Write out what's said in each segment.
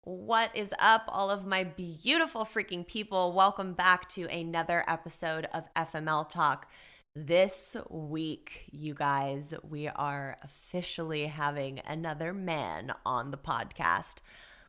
What is up, all of my beautiful freaking people? Welcome back to another episode of FML Talk. This week, you guys, we are officially having another man on the podcast.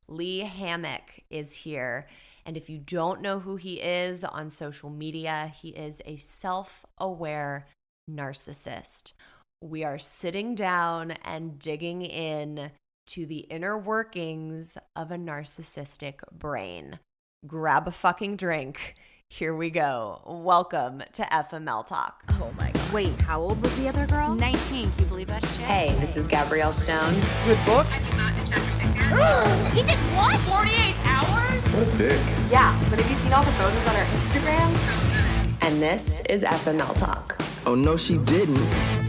Lee Hammock is here. And if you don't know who he is on social media, he is a self-aware narcissist. We are sitting down and digging in to the inner workings of a narcissistic brain. Grab a fucking drink. Here we go. Welcome to FML Talk. Oh my god. Wait, how old was the other girl? 19. Can you believe that shit? Hey, this is Gabrielle Stone. Good book. He did what? 48 hours? What a dick. Yeah, but have you seen all the photos on her Instagram? And this is FML Talk. Oh, no, she didn't.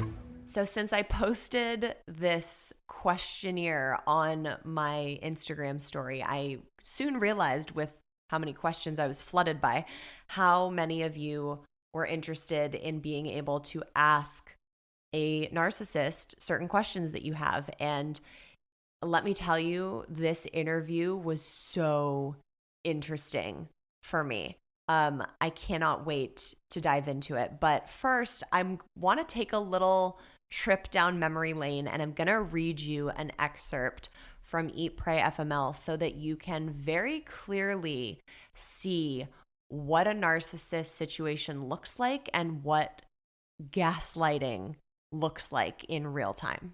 So since I posted this questionnaire on my Instagram story, I soon realized with how many questions I was flooded by, how many of you were interested in being able to ask a narcissist certain questions that you have. And let me tell you, this interview was so interesting for me. I cannot wait to dive into it. But first, I want to take a little trip down memory lane, and I'm going to read you an excerpt from Eat, Pray, FML so that you can very clearly see what a narcissist situation looks like and what gaslighting looks like in real time.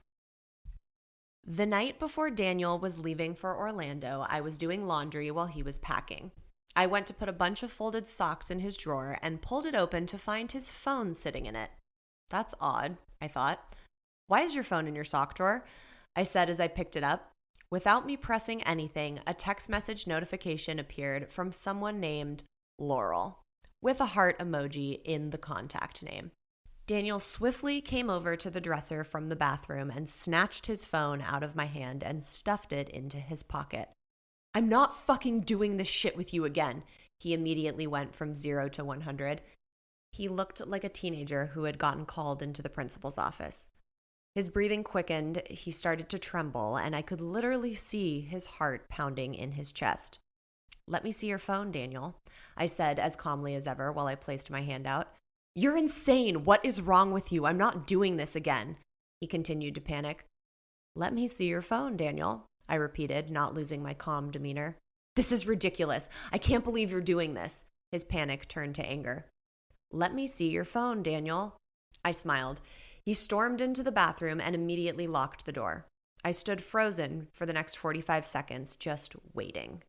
The night before Daniel was leaving for Orlando, I was doing laundry while he was packing. I went to put a bunch of folded socks in his drawer and pulled it open to find his phone sitting in it. That's odd, I thought. Why is your phone in your sock drawer? I said as I picked it up. Without me pressing anything, a text message notification appeared from someone named Laurel, with a heart emoji in the contact name. Daniel swiftly came over to the dresser from the bathroom and snatched his phone out of my hand and stuffed it into his pocket. I'm not fucking doing this shit with you again. He immediately went from 0 to 100. He looked like a teenager who had gotten called into the principal's office. His breathing quickened, he started to tremble, and I could literally see his heart pounding in his chest. Let me see your phone, Daniel, I said as calmly as ever while I placed my hand out. You're insane. What is wrong with you? I'm not doing this again. He continued to panic. Let me see your phone, Daniel, I repeated, not losing my calm demeanor. This is ridiculous. I can't believe you're doing this. His panic turned to anger. Let me see your phone, Daniel. I smiled. He stormed into the bathroom and immediately locked the door. I stood frozen for the next 45 seconds, just waiting.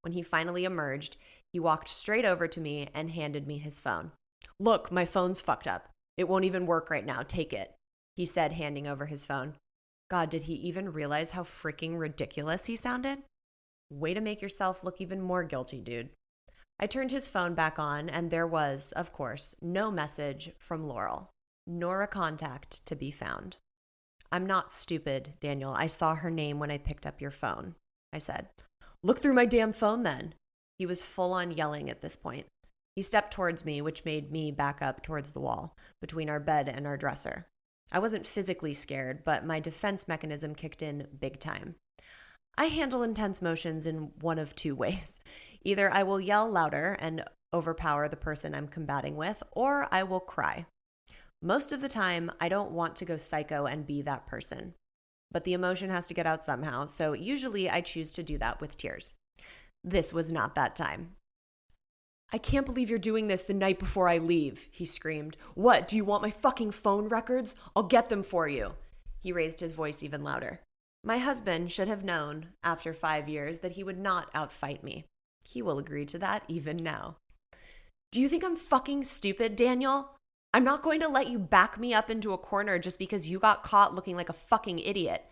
When he finally emerged, he walked straight over to me and handed me his phone. Look, my phone's fucked up. It won't even work right now. Take it, he said, handing over his phone. God, did he even realize how freaking ridiculous he sounded? Way to make yourself look even more guilty, dude. I turned his phone back on, and there was, of course, no message from Laurel, nor a contact to be found. I'm not stupid, Daniel. I saw her name when I picked up your phone, I said. Look through my damn phone then. He was full on yelling at this point. He stepped towards me, which made me back up towards the wall, between our bed and our dresser. I wasn't physically scared, but my defense mechanism kicked in big time. I handle intense motions in one of two ways. Either I will yell louder and overpower the person I'm combating with, or I will cry. Most of the time, I don't want to go psycho and be that person. But the emotion has to get out somehow, so usually I choose to do that with tears. This was not that time. I can't believe you're doing this the night before I leave, he screamed. What, do you want my fucking phone records? I'll get them for you. He raised his voice even louder. My husband should have known, after 5 years, that he would not outfight me. He will agree to that even now. Do you think I'm fucking stupid, Daniel? I'm not going to let you back me up into a corner just because you got caught looking like a fucking idiot.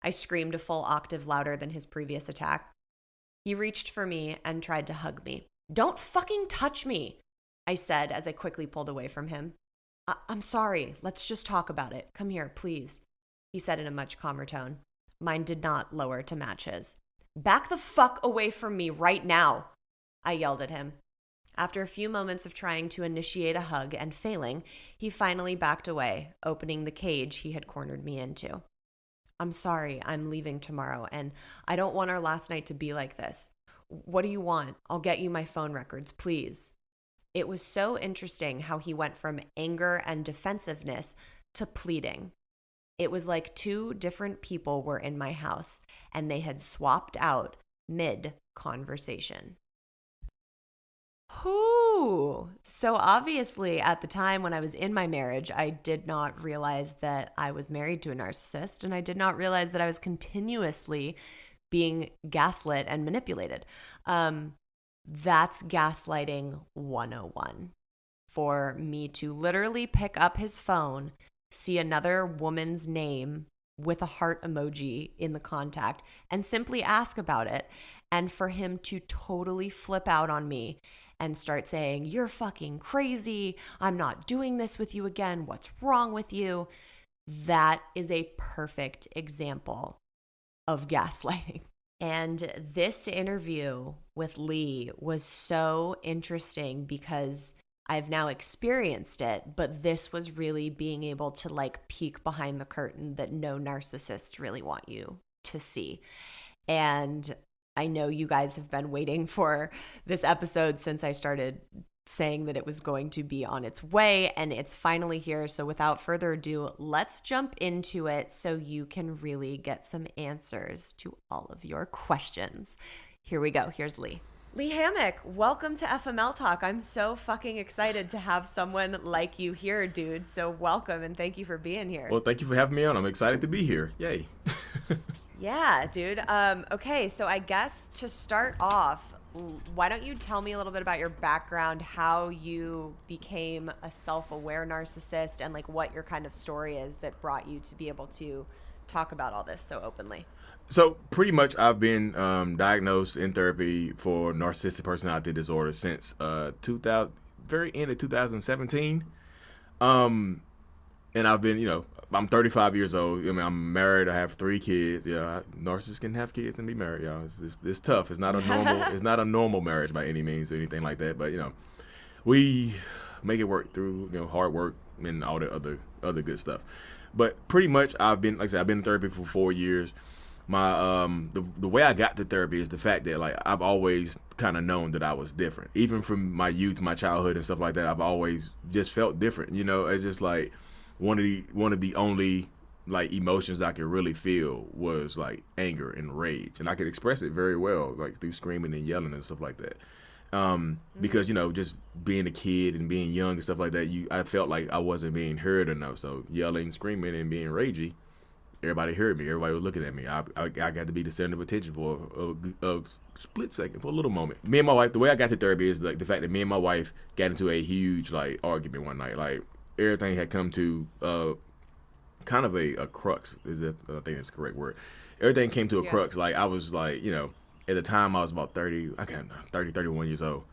I screamed a full octave louder than his previous attack. He reached for me and tried to hug me. Don't fucking touch me, I said as I quickly pulled away from him. I'm sorry. Let's just talk about it. Come here, please, he said in a much calmer tone. Mine did not lower to match his. Back the fuck away from me right now, I yelled at him. After a few moments of trying to initiate a hug and failing, he finally backed away, opening the cage he had cornered me into. I'm sorry, I'm leaving tomorrow, and I don't want our last night to be like this. What do you want? I'll get you my phone records, please. It was so interesting how he went from anger and defensiveness to pleading. It was like two different people were in my house, and they had swapped out mid-conversation. Whoo! So obviously at the time when I was in my marriage, I did not realize that I was married to a narcissist, and I did not realize that I was continuously being gaslit and manipulated. That's gaslighting 101. For me to literally pick up his phone, see another woman's name with a heart emoji in the contact, and simply ask about it, and for him to totally flip out on me and start saying, "You're fucking crazy. I'm not doing this with you again. What's wrong with you?" That is a perfect example of gaslighting. And this interview with Lee was so interesting because I've now experienced it, but this was really being able to like peek behind the curtain that no narcissists really want you to see. And I know you guys have been waiting for this episode since I started saying that it was going to be on its way, and it's finally here. So without further ado, let's jump into it so you can really get some answers to all of your questions. Here we go. Here's Lee. Lee Hammock, welcome to FML Talk. I'm so fucking excited to have someone like you here, dude. So welcome, and thank you for being here. Well, thank you for having me on. I'm excited to be here. Yay. Yeah, dude. Okay, so I guess to start off, why don't you tell me a little bit about your background, how you became a self-aware narcissist, and like what your kind of story is that brought you to be able to talk about all this so openly? So pretty much I've been diagnosed in therapy for narcissistic personality disorder since 2000, very end of 2017. And I've been, I'm 35 years old. I mean, I'm married. I have 3 kids. Yeah, narcissists can have kids and be married, y'all. It's tough. It's not a normal. It's not a normal marriage by any means or anything like that. But we make it work through hard work and all the other good stuff. But pretty much I've been, like I said, I've been in therapy for 4 years. My the way I got to therapy is the fact that like I've always kind of known that I was different, even from my youth, my childhood, and stuff like that. I've always just felt different. It's just like one of the only like emotions I could really feel was like anger and rage, and I could express it very well, like through screaming and yelling and stuff like that. Because just being a kid and being young and stuff like that, I felt like I wasn't being heard enough. So yelling, screaming, and being ragey, everybody heard me. Everybody was looking at me. I got to be the center of attention for a split second, for a little moment. Me and my wife, the way I got to therapy is like the fact that me and my wife got into a huge like argument one night. Like everything had come to kind of a crux. I think that's the correct word. Everything came to a crux. Like I was like, at the time I was about 31 years old.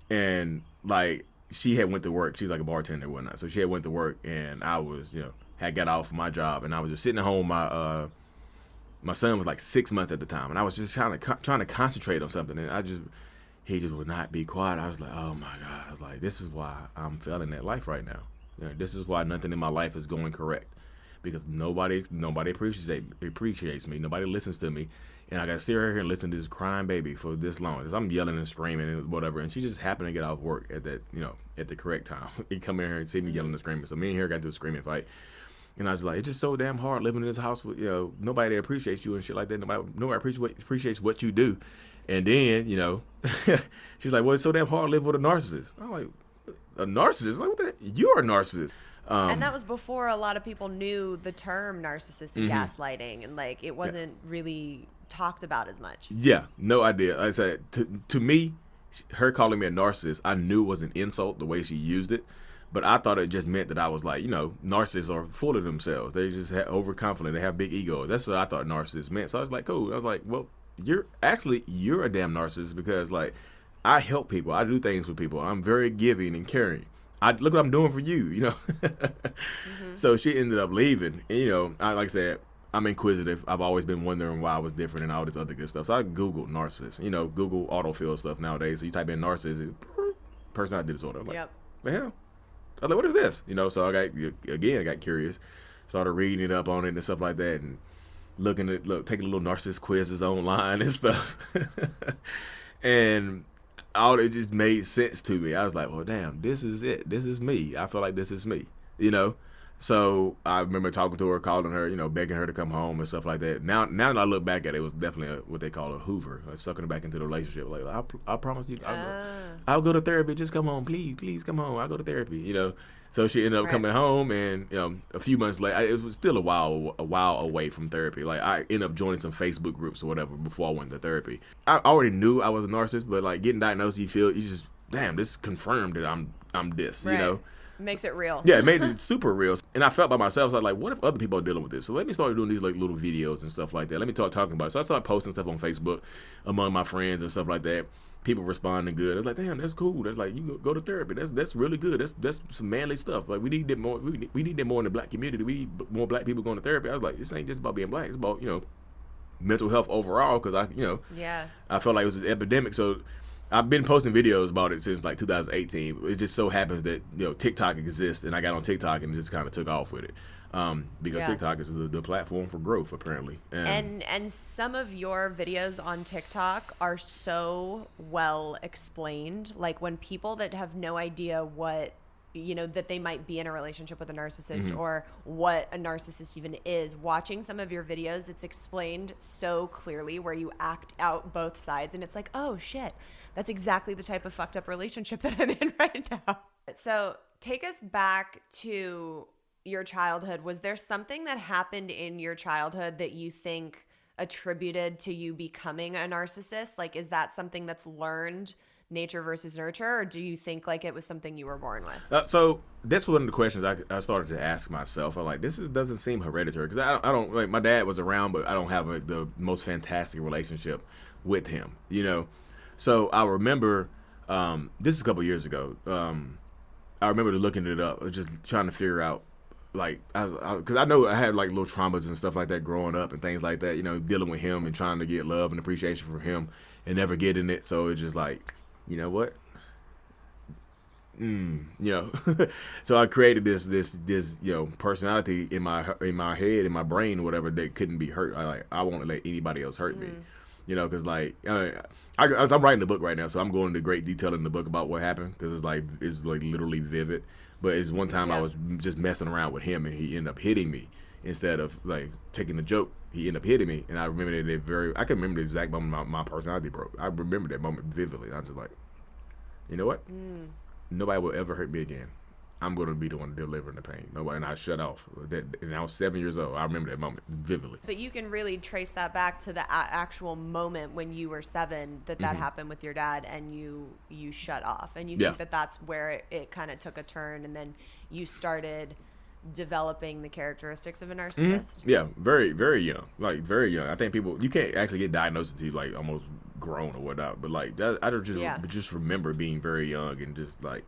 And like she had went to work. She's like a bartender and whatnot. So she had went to work, and I was, had got off my job, and I was just sitting at home. My son was like 6 months at the time, and I was just trying to concentrate on something, and he just would not be quiet. I was like, oh my God, I was like, this is why I'm failing at life right now. This is why nothing in my life is going correct, because nobody appreciates me. Nobody listens to me, and I got to sit here and listen to this crying baby for this long. Cause I'm yelling and screaming and whatever, and she just happened to get off work at that, at the correct time. He come in here and see me yelling and screaming. So me and her got into a screaming fight. And I was like, it's just so damn hard living in this house with, nobody appreciates you and shit like that. Nobody appreciates what you do. And then, she's like, well, it's so damn hard to live with a narcissist. I'm like, a narcissist? Like, what the heck? You're a narcissist. And that was before a lot of people knew the term narcissistic gaslighting, and like it wasn't really talked about as much. Yeah, no idea. Like I said, to me, her calling me a narcissist, I knew it was an insult the way she used it. But I thought it just meant that I was like, narcissists are full of themselves. They just overconfident. They have big egos. That's what I thought narcissists meant. So I was like, cool. I was like, well, you're a damn narcissist, because like I help people. I do things with people. I'm very giving and caring. Look what I'm doing for you, So she ended up leaving. And, like I said, I'm inquisitive. I've always been wondering why I was different and all this other good stuff. So I Googled narcissist. Google autofill stuff nowadays. So you type in narcissist, personality disorder. I'm like, the hell? I was like, what is this? So I got curious. started reading it up on it and stuff like that, and taking little narcissist quizzes online and stuff. And all it just made sense to me. I was like, well, damn, this is it. This is me. I feel like this is me, you know? So I remember talking to her, calling her, you know, begging her to come home and stuff like that. Now that I look back at it, it was definitely what they call a Hoover, like sucking her back into the relationship. Like, I promise you, I'll go to therapy. Just come home, please come home. I'll go to therapy, you know. So she ended up coming home, and you know, a few months later, it was still a while away from therapy. Like, I ended up joining some Facebook groups or whatever before I went to therapy. I already knew I was a narcissist, but like getting diagnosed, you just, damn, this confirmed that I'm this, you know. Makes it real. Yeah, it made it super real. And I felt by myself, so I was like, what if other people are dealing with this? So let me start doing these like little videos and stuff like that. Let me talking about it. So I started posting stuff on Facebook among my friends and stuff like that. People responding good. I was like, damn, that's cool. That's like, you go to therapy. That's really good. That's some manly stuff. Like, we need that more. We need that more in the black community. We need more black people going to therapy. I was like, this ain't just about being black. It's about, you know, mental health overall. Because I felt like it was an epidemic. So I've been posting videos about it since like 2018. It just so happens that, you know, TikTok exists, and I got on TikTok and just kind of took off with it. Because TikTok is the platform for growth, apparently. And some of your videos on TikTok are so well explained. Like, when people that have no idea what, you know, that they might be in a relationship with a narcissist or what a narcissist even is, watching some of your videos, it's explained so clearly where you act out both sides. And it's like, oh, shit, that's exactly the type of fucked up relationship that I'm in right now. So take us back to your childhood. Was there something that happened in your childhood that you think attributed to you becoming a narcissist? Like, is that something that's learned, nature versus nurture, or do you think like it was something you were born with? So that's one of the questions I started to ask myself. I'm like, doesn't seem hereditary, because I don't like, my dad was around, but I don't have like the most fantastic relationship with him, you know. So I remember, this is a couple years ago. I remember looking it up, just trying to figure out, like, because I know I had like little traumas and stuff like that growing up and things like that, you know, dealing with him and trying to get love and appreciation from him and never getting it. So it's just like, you know what, you know. So I created this you know, personality in my head, in my brain, whatever, that couldn't be hurt. I won't let anybody else hurt me, you know, because like I'm writing a book right now, so I'm going into great detail in the book about what happened, because it's like literally vivid. But it's one time I was just messing around with him, and he ended up hitting me instead of like taking the joke. He ended up hitting me, and I remember that I can remember the exact moment my personality broke. I remember that moment vividly. I'm just like, you know what? Nobody will ever hurt me again. I'm going to be the one delivering the pain. Nobody, and I shut off. And I was 7 years old. I remember that moment vividly. But you can really trace that back to the actual moment when you were 7 that happened with your dad, and you shut off. And you think that that's where it kind of took a turn, and then you started developing the characteristics of a narcissist? Yeah, very, very young. Like, very young. I think you can't actually get diagnosed until like almost grown or whatnot. But like, I just remember being very young and just like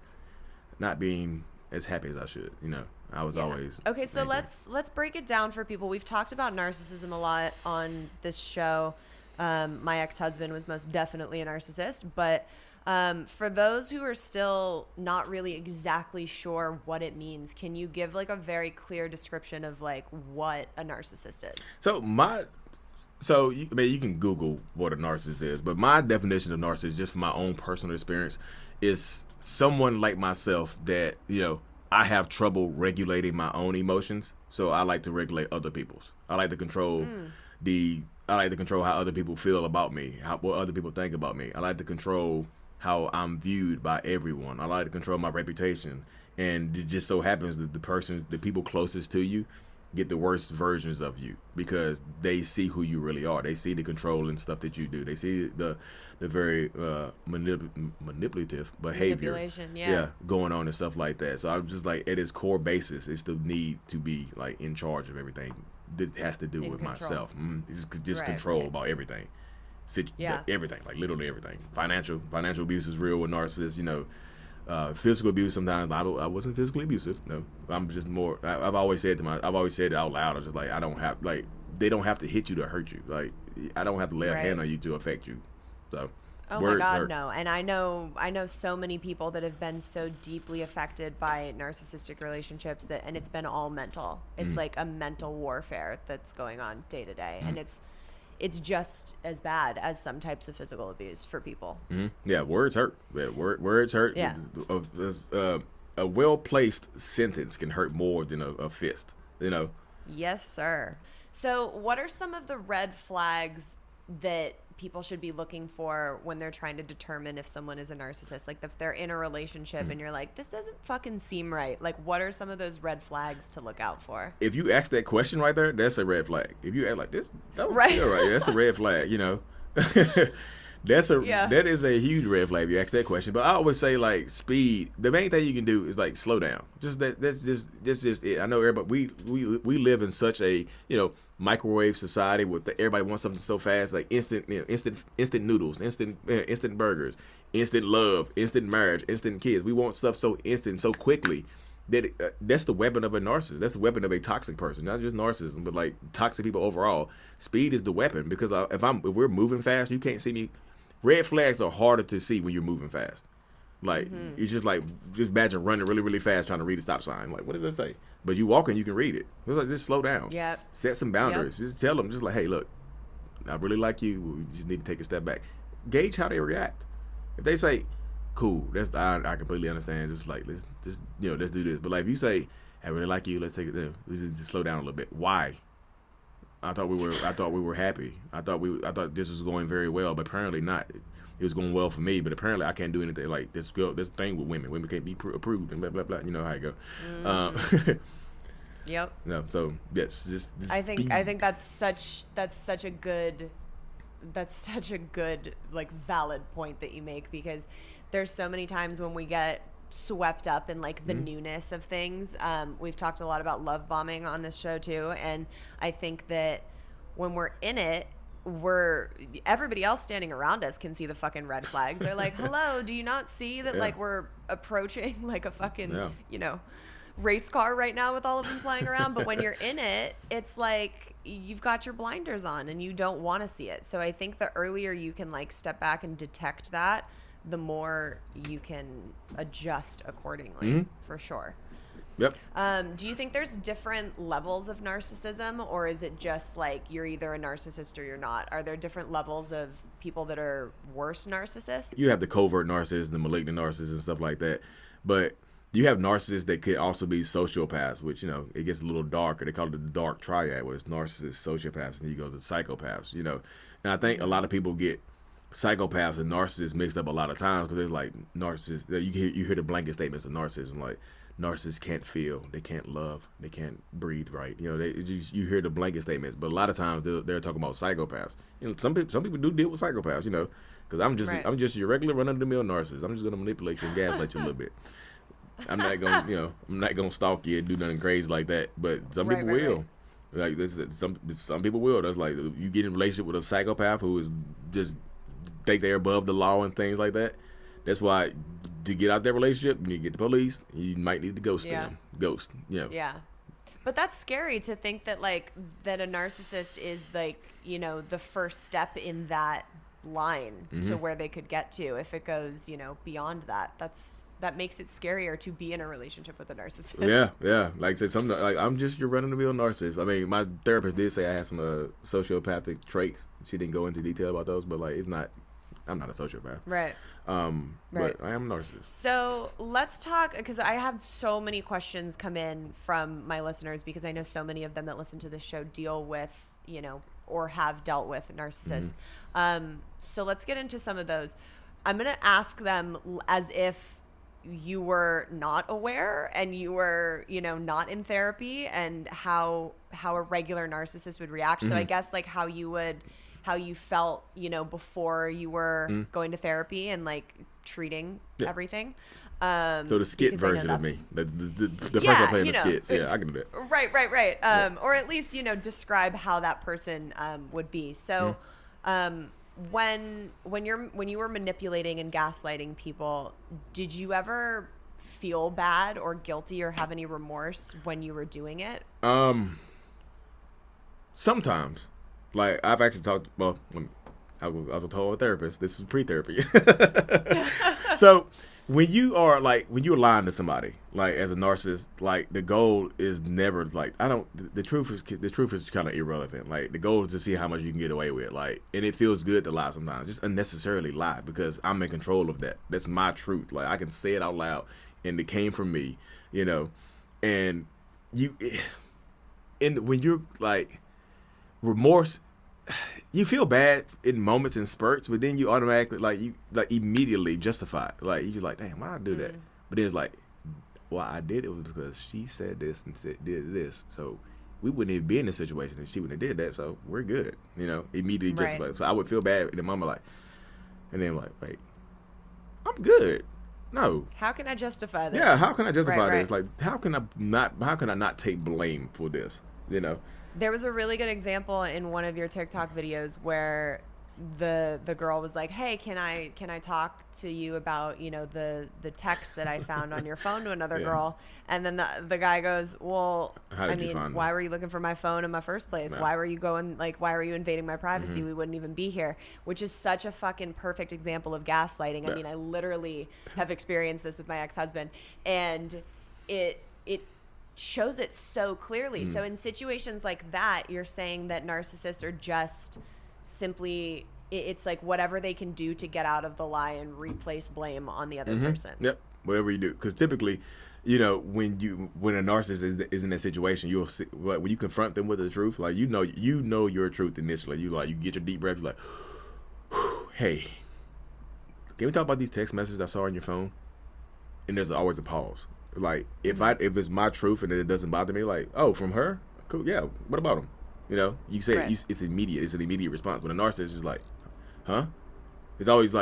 not being as happy as I should, you know. I was always okay. So let's break it down for people. We've talked about narcissism a lot on this show. My ex-husband was most definitely a narcissist, but for those who are still not really exactly sure what it means, can you give like a very clear description of like what a narcissist is? You can Google what a narcissist is, but my definition of narcissist, just from my own personal experience, is someone like myself that, you know, I have trouble regulating my own emotions, so I like to regulate other people's. I like to control how other people feel about me, what other people think about me. I like to control how I'm viewed by everyone. I like to control my reputation, and it just so happens that the people closest to you get the worst versions of you, because they see who you really are. They see the controlling stuff that you do. They see the very manipulative behavior going on and stuff like that. So I'm just like, at its core basis, it's the need to be like in charge of everything. This has to do with myself. It's just control about everything. Everything, like literally everything. Financial abuse is real with narcissists, you know. Physical abuse, sometimes I wasn't physically abusive. No, I'm just more. I've always said it out loud. I was just like, they don't have to hit you to hurt you. Like, I don't have to lay a hand on you to affect you. So Oh Words my God, hurt. no. And I know so many people that have been so deeply affected by narcissistic relationships and it's been all mental. It's like a mental warfare that's going on day to day. And it's just as bad as some types of physical abuse for people. Yeah, words hurt. Yeah, words hurt. Yeah. A well-placed sentence can hurt more than a fist, Yes, sir. So what are some of the red flags that people should be looking for when they're trying to determine if someone is a narcissist? Like if they're in a relationship and you're like, this doesn't fucking seem right. Like what are some of those red flags to look out for? If you ask that question right there, that's a red flag. If you act like this, don't Right. feel right. That's a red flag, That is a huge red flag if you ask that question. But I always say like speed. The main thing you can do is like slow down. That's just it. I know everybody we live in such a microwave society with everybody wants something so fast, like instant noodles, instant burgers, instant love, instant marriage, instant kids. We want stuff so instant, so quickly. That's the weapon of a narcissist. That's the weapon of a toxic person. Not just narcissism, but like toxic people overall. Speed is the weapon because if we're moving fast, you can't see me. Red flags are harder to see when you're moving fast. Like it's just imagine running really, really fast trying to read a stop sign. Like what does that say? But you walking, you can read it. It's like just slow down. Yep. Set some boundaries. Yep. Just tell them, just like, hey, look, I really like you. We just need to take a step back. Gauge how they react. If they say, cool, I completely understand. Just like let's do this. But like if you say, I really like you, let's take it. We just need to slow down a little bit. Why? I thought we were happy. I thought this was going very well, but apparently not. It was going well for me, but apparently I can't do anything like this thing with women. Women can't be approved and blah blah blah. You know how it go. Yep. No, so yes, just I think that's such a good like valid point that you make, because there's so many times when we get swept up in like the newness of things. We've talked a lot about love bombing on this show too, and I think that when we're in it, everybody else standing around us can see the fucking red flags. They're like, hello, do you not see that like we're approaching like a fucking race car right now with all of them flying around? But when you're in it, it's like you've got your blinders on and you don't want to see it. So I think the earlier you can like step back and detect that, the more you can adjust accordingly, for sure. Yep. Do you think there's different levels of narcissism, or is it just like you're either a narcissist or you're not? Are there different levels of people that are worse narcissists? You have the covert narcissists, the malignant narcissists, and stuff like that. But you have narcissists that could also be sociopaths, which, it gets a little darker. They call it the dark triad, where it's narcissists, sociopaths, and you go to psychopaths, And I think a lot of people get psychopaths and narcissists mixed up a lot of times, because there's like narcissists. You hear the blanket statements of narcissism, like narcissists can't feel, they can't love, they can't breathe right. You hear the blanket statements, but a lot of times they're talking about psychopaths. Some people do deal with psychopaths, because I'm just your regular run of the mill narcissist. I'm just gonna manipulate you and gaslight you a little bit. I'm not gonna stalk you and do nothing crazy like that. But some people will. Like some people will. That's like you get in a relationship with a psychopath who is just think they're above the law and things like that. That's why to get out that relationship, you get the police. You might need to ghost them. Ghost. Yeah. But that's scary to think that that a narcissist is the first step in that line to where they could get to. If it goes, beyond that, that makes it scarier to be in a relationship with a narcissist. Yeah. Like I said, something like I'm just your run-of-the-mill narcissist. I mean, my therapist did say I had some sociopathic traits. She didn't go into detail about those, but I'm not a sociopath. Right. But I am a narcissist. So let's talk, because I have so many questions come in from my listeners, because I know so many of them that listen to this show deal with, or have dealt with narcissists. So let's get into some of those. I'm going to ask them as if you were not aware and you were, not in therapy, and how a regular narcissist would react. So I guess how you felt, before you were going to therapy and treating everything. So the skit version of me, the person playing the skits. Yeah, I can do that. Right. Or at least, describe how that person would be. So when you were manipulating and gaslighting people, did you ever feel bad or guilty or have any remorse when you were doing it? Sometimes. I've actually talked. Well, I was told a therapist. This is pre-therapy. So when you're lying to somebody, like as a narcissist, like the goal is never like the truth is kind of irrelevant. Like the goal is to see how much you can get away with. Like, and it feels good to lie sometimes, just unnecessarily lie because I'm in control of that. That's my truth. Like I can say it out loud, and it came from me, and when you're like remorse. You feel bad in moments and spurts, but then you automatically immediately justify it. Like you're like, damn, why did I do that? But then it's like, why I did it was because she said this and did this. So we wouldn't even be in this situation if she wouldn't have did that. So we're good, immediately justify it. So I would feel bad in the moment, like, and then I'm like, wait, I'm good. No. How can I justify this? Yeah, how can I justify this? Right. Like, how can I not take blame for this? There was a really good example in one of your TikTok videos where the girl was like, "Hey, can I talk to you about the text that I found on your phone to another girl?" And then the guy goes, "Well, why were you looking for my phone in my first place? Yeah. Why were you invading my privacy? We wouldn't even be here." Which is such a fucking perfect example of gaslighting. Yeah. I mean, I literally have experienced this with my ex-husband, and it shows it so clearly. So in situations like that, you're saying that narcissists are just simply, it's like whatever they can do to get out of the lie and replace blame on the other person. Yep, whatever you do. Because typically, when a narcissist is in that situation, you'll see when you confront them with the truth, like you know your truth initially. You get your deep breath, you're like, hey, can we talk about these text messages I saw on your phone? And there's always a pause. Like if it's my truth and it doesn't bother me, like, oh, from her, cool, yeah. What about him? You say it's immediate. It's an immediate response. But a narcissist is like, huh? It's always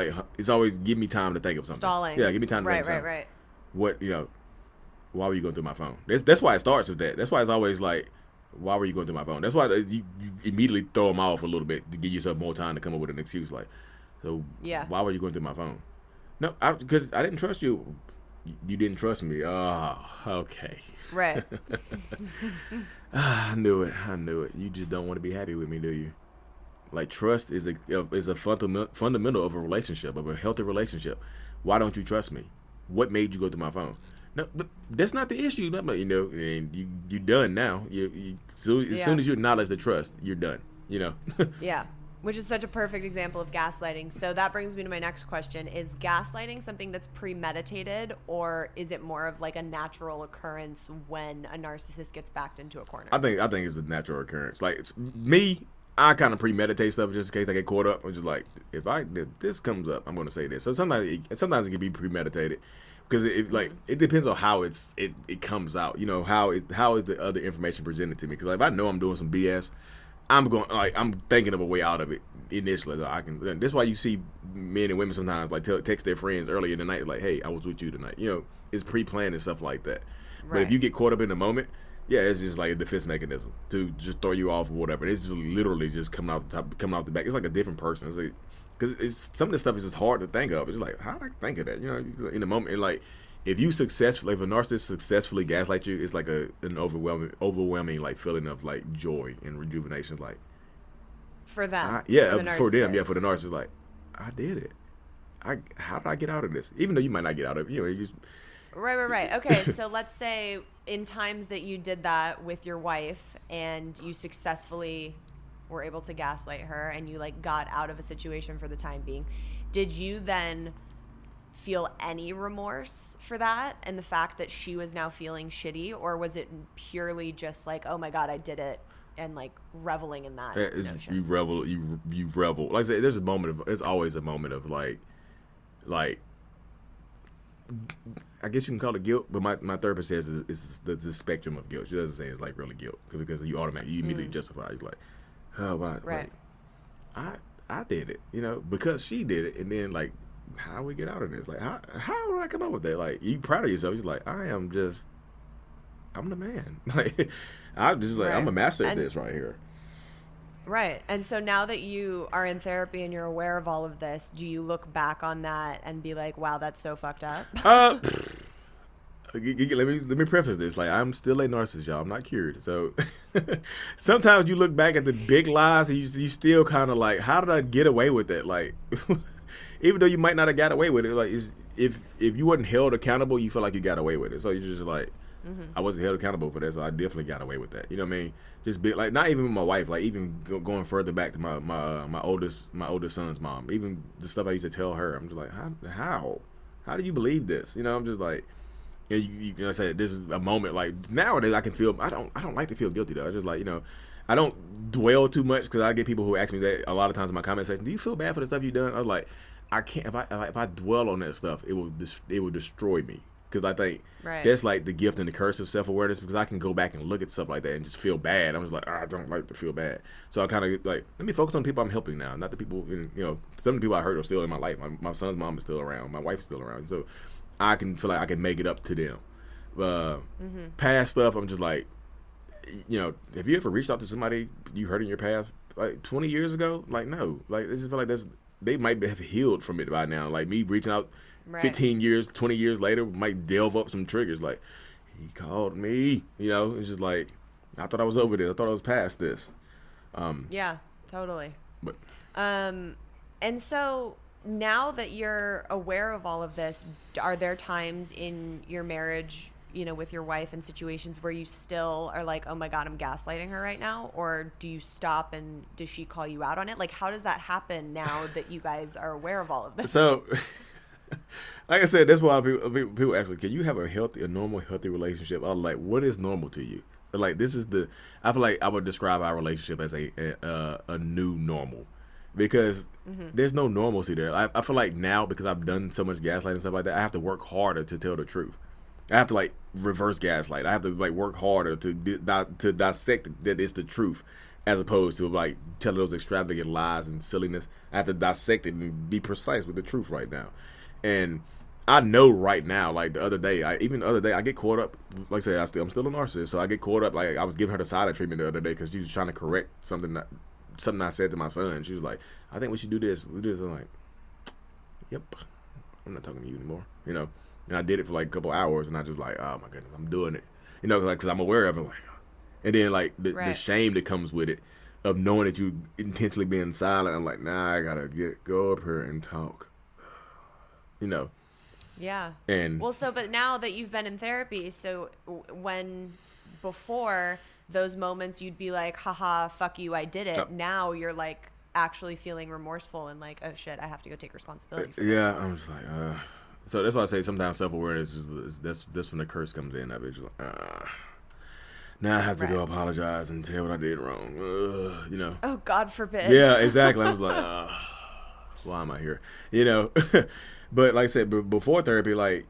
give me time to think of something. Stalling. Yeah, give me time to think of something. Right. What why were you going through my phone? That's why it starts with that. That's why it's always like, why were you going through my phone? That's why you immediately throw them off a little bit to give yourself more time to come up with an excuse. Like, so why were you going through my phone? No, because I didn't trust you. You didn't trust me. Oh, okay. Right. I knew it. You just don't want to be happy with me, do you? Like trust is a fundamental of a relationship, of a healthy relationship. Why don't you trust me? What made you go through my phone? No, but that's not the issue. And you're done now. As soon as you acknowledge the trust, you're done. Yeah. Which is such a perfect example of gaslighting. So that brings me to my next question. Is gaslighting something that's premeditated, or is it more of like a natural occurrence when a narcissist gets backed into a corner? I think it's a natural occurrence. Like me, I kind of premeditate stuff just in case I get caught up. I'm just like, if this comes up, I'm going to say this. So sometimes it can be premeditated because it depends on how it comes out. How is the other information presented to me? Because if I know I'm doing some BS, I'm thinking of a way out of it initially. That's why you see men and women sometimes text their friends early in the night, like, "Hey, I was with you tonight." It's pre-planned and stuff like that. Right. But if you get caught up in the moment, it's just like a defense mechanism to just throw you off or whatever. It's just literally just coming out the back. It's like a different person. It's like, because some of this stuff is just hard to think of. It's just like, how did I think of that? In the moment, and like. If a narcissist successfully gaslight you, it's like an overwhelming like feeling of like joy and rejuvenation, like for them. For them, for the narcissist, like I did it. How did I get out of this? Even though you might not get out of it, you just Right. Okay, so let's say in times that you did that with your wife and you successfully were able to gaslight her and you got out of a situation for the time being, did you then feel any remorse for that and the fact that she was now feeling shitty, or was it purely just like, oh my god, I did it, and reveling in that notion? You revel. Like I said, there's always a moment of like I guess you can call it guilt, but my therapist says it's the spectrum of guilt. She doesn't say it's really guilt because you immediately justify. You're like, oh, wow, right. I did it, because she did it, and then how do we get out of this? Like, how did I come up with that? Like, you proud of yourself? You're like, I'm the man. Like, I'm just like, I'm a master at this right here. Right. And so now that you are in therapy and you're aware of all of this, do you look back on that and be like, wow, that's so fucked up? let me preface this. Like, I'm still a narcissist, y'all. I'm not cured. So sometimes you look back at the big lies and you still kind of like, how did I get away with that? Like, even though you might not have got away with it, like, if you wasn't held accountable, you feel like you got away with it. So you're just like, I wasn't held accountable for that, so I definitely got away with that. You know what I mean? Just be like, not even with my wife, like even going further back to my oldest son's mom. Even the stuff I used to tell her, I'm just like, how do you believe this? You know, I'm just like, and you know, I said this is a moment like nowadays I can feel I don't like to feel guilty though. I just like, you know, I don't dwell too much because I get people who ask me that a lot of times in my comment section. Do you feel bad for the stuff you've done? I was like, I can't. If I dwell on that stuff, it will destroy me. Because I think that's like the gift and the curse of self-awareness, because I can go back and look at stuff like that and just feel bad. I'm just like, I don't like to feel bad. So I kind of like, let me focus on the people I'm helping now, not the people, you know, some of the people I hurt are still in my life. My son's mom is still around. My wife's still around. So I can feel like I can make it up to them. Past stuff, I'm just like, you know, have you ever reached out to somebody you hurt in your past, like 20 years ago? Like, no. Like, I just feel like they might have healed from it by now. Like, me reaching out 15 years, 20 years later might delve up some triggers. Like, he called me, you know, it's just like, I thought I was over this. I thought I was past this. Yeah, totally. But and so now that you're aware of all of this, are there times in your marriage, you know, with your wife and situations where you still are like, oh my God, I'm gaslighting her right now? Or do you stop and does she call you out on it? Like, how does that happen now that you guys are aware of all of this? So, like I said, that's why people ask, like, can you have a normal, healthy relationship? I'm like, what is normal to you? Like, I feel like I would describe our relationship as a new normal, because there's no normalcy there. I feel like now, because I've done so much gaslighting and stuff like that, I have to work harder to tell the truth. I have to like reverse gaslight. I have to like work harder to dissect that it's the truth, as opposed to like telling those extravagant lies and silliness. I have to dissect it and be precise with the truth right now. And I know right now, like the other day, I get caught up. Like I said, I'm still a narcissist, so I get caught up. Like, I was giving her the silent treatment the other day because she was trying to correct something I said to my son. She was like, I think we should do this. I'm like, yep, I'm not talking to you anymore. You know. And I did it for like a couple hours, and I just like, oh my goodness, I'm doing it. You know, like, because I'm aware of it. Like, and then like the shame that comes with it, of knowing that you intentionally being silent. I'm like, nah, I gotta go up here and talk. You know. Yeah. And well, so but now that you've been in therapy, so when before those moments you'd be like, haha, fuck you, I did it. Now you're like actually feeling remorseful and like, oh shit, I have to go take responsibility for this. I'm just like, So that's why I say sometimes self-awareness is that's when the curse comes in. I've been just like, now I have to go apologize and tell what I did wrong. You know. Oh, God forbid. Yeah, exactly. I was like, why am I here? You know. But like I said, before therapy, like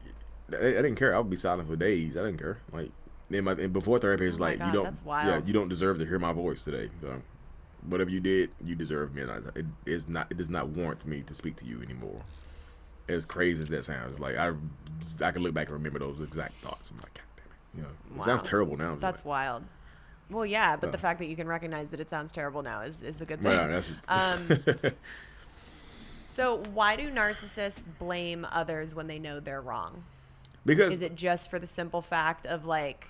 I didn't care. I would be silent for days. I didn't care. Like and before therapy, it's like, you don't. That's wild. Yeah, you don't deserve to hear my voice today. So whatever you did, you deserve me. And it does not warrant me to speak to you anymore. As crazy as that sounds, like I can look back and remember those exact thoughts. I'm like, God damn it, you know, it sounds terrible now. That's like, wild. Well, yeah, but the fact that you can recognize that it sounds terrible now is a good thing. Yeah, that's So why do narcissists blame others when they know they're wrong? Because is it just for the simple fact of like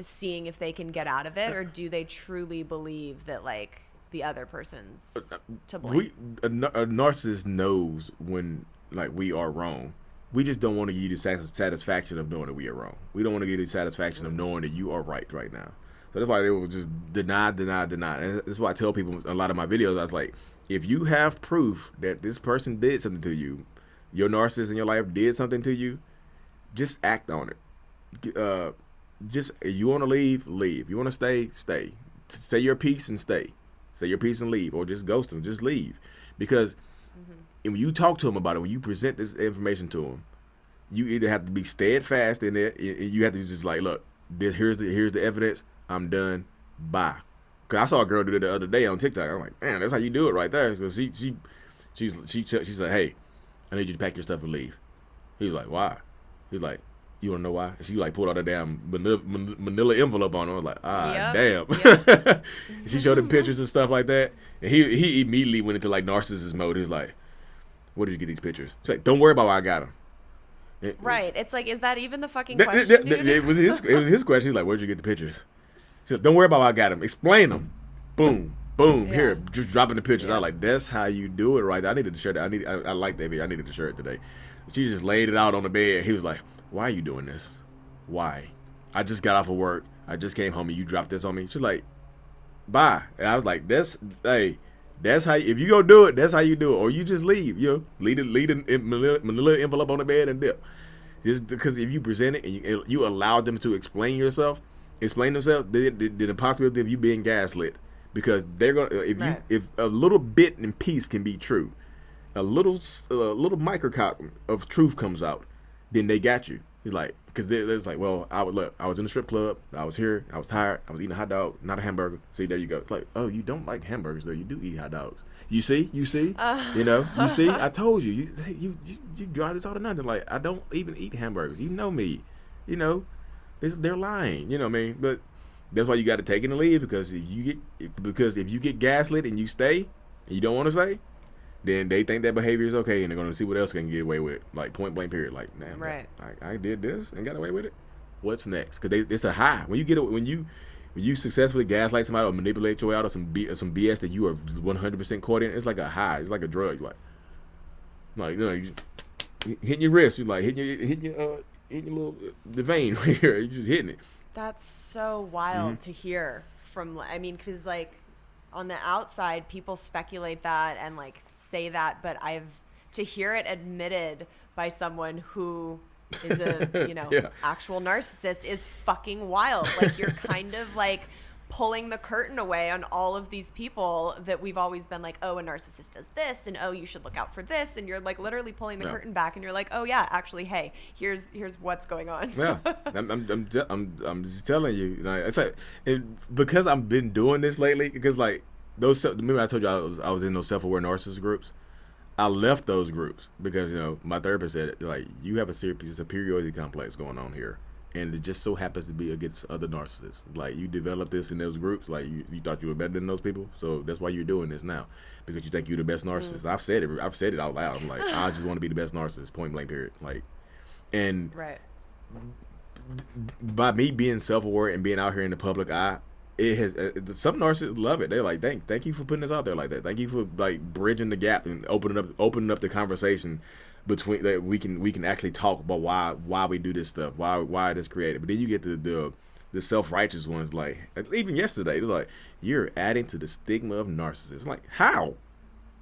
seeing if they can get out of it, or do they truly believe that like the other person's to blame? A narcissist knows when. Like, we are wrong. We just don't want to give you the satisfaction of knowing that we are wrong. We don't want to give you the satisfaction of knowing that you are right now. So that's why they will just deny. And that's why I tell people a lot of my videos, I was like, if you have proof that this person did something to you, your narcissist in your life did something to you, just act on it. Just, if you want to leave. You want to stay. Say your piece and stay. Say your piece and leave. Or just ghost them. Just leave. Because and when you talk to them about it, when you present this information to them, you either have to be steadfast in it, and you have to just like, look, here's the evidence. I'm done. Bye. Cause I saw a girl do it the other day on TikTok. I'm like, man, that's how you do it right there. Cause she said, hey, I need you to pack your stuff and leave. He was like, why? He's like, you wanna know why? And she like pulled out a damn manila envelope on her. I was like, damn. Yep. She showed him pictures and stuff like that, and he immediately went into like narcissist mode. He's like, where did you get these pictures? She's like, don't worry about why I got them. Right. It's like, is that even the fucking question, dude? It was his question. He's like, where'd you get the pictures? He said, don't worry about how I got them. Explain them. Boom. Boom. Yeah. Here. Just dropping the pictures. I was like, that's how you do it right there. I needed to share that. I like that video. I needed to share it today. She just laid it out on the bed. He was like, why are you doing this? Why? I just got off of work. I just came home and you dropped this on me. She's like, bye. And I was like, that's how, if you go do it, that's how you do it. Or you just leave, leave a manila envelope on the bed and dip. Just because if you present it and you allow them to explain themselves, the possibility of you being gaslit, because they're gonna, if a little bit in piece can be true, a little microcosm of truth comes out, then they got you. He's like, because there's like, well, I was in the strip club, I was here, I was tired, I was eating a hot dog, not a hamburger. See, there you go. It's like, oh, you don't like hamburgers though, you do eat hot dogs. You see, you see, I told you, you drive this all the night. They're like, I don't even eat hamburgers. You know me, they're lying. You know what I mean? But that's why you got to take it and leave, because if you get gaslit and you stay and you don't want to stay, then they think that behavior is okay, and they're going to see what else they can get away with, like point blank period. Like, damn, right. I did this and got away with it. What's next? Because it's a high when you successfully gaslight somebody or manipulate your way out of some BS that you are 100% caught in. It's like a high. It's like a drug. You hitting your wrist. You like hitting your little the vein here. You're just hitting it. That's so wild to hear from. I mean, because like, on the outside, people speculate that and like say that, but to hear it admitted by someone who is a actual narcissist is fucking wild. Like, you're kind of like pulling the curtain away on all of these people that we've always been like, oh, a narcissist does this, and oh, you should look out for this, and you're like literally pulling the curtain back, and you're like, oh yeah, actually, hey, here's what's going on. Yeah, I'm just telling you, it's like, because I've been doing this lately, because like remember I told you I was in those self-aware narcissist groups. I left those groups because my therapist said, like, you have a superiority complex going on here. And it just so happens to be against other narcissists. Like, you developed this in those groups. Like, you thought you were better than those people. So that's why you're doing this now, because you think you're the best narcissist. I've said it out loud. I'm like, I just want to be the best narcissist. Point blank. Period. Like, and by me being self-aware and being out here in the public eye, it has some narcissists love it. They're like, thank you for putting this out there like that. Thank you for like bridging the gap and opening up the conversation between that we can actually talk about why we do this stuff, why it is created. But then you get the self-righteous ones, like even yesterday, they're like, you're adding to the stigma of narcissists. I'm like, how?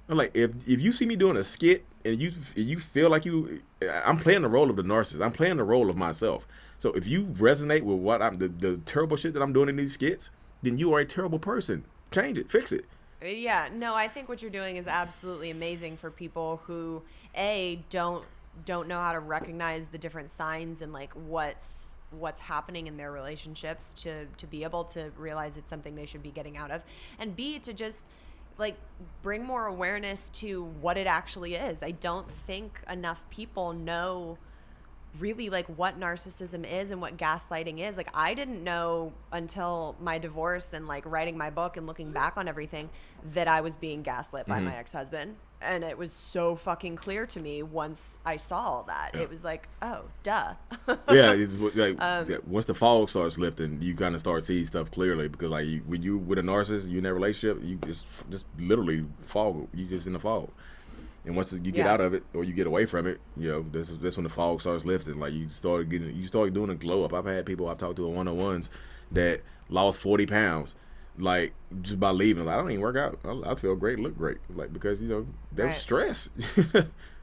I'm like, if you see me doing a skit and you feel like I'm playing the role of the narcissist, I'm playing the role of myself. So if you resonate with what the terrible shit that I'm doing in these skits, then you are a terrible person. Change it, fix it. Yeah, no, I think what you're doing is absolutely amazing for people who don't know how to recognize the different signs and like what's happening in their relationships to be able to realize it's something they should be getting out of, and B, to just like bring more awareness to what it actually is. I don't think enough people know really like what narcissism is and what gaslighting is. Like, I didn't know until my divorce and like writing my book and looking back on everything that I was being gaslit by my ex-husband. And it was so fucking clear to me once I saw all that. It was like, oh, duh. Yeah, it's like, once the fog starts lifting, you kind of start seeing stuff clearly, because like when you with a narcissist, you in a relationship, you just literally fog. You just in the fog. And once you get out of it or you get away from it, that's when the fog starts lifting. Like, you start doing a glow up. I've had people I've talked to in one-on-ones that lost 40 pounds, like just by leaving. Like, I don't even work out. I feel great, look great, like, because there's stress.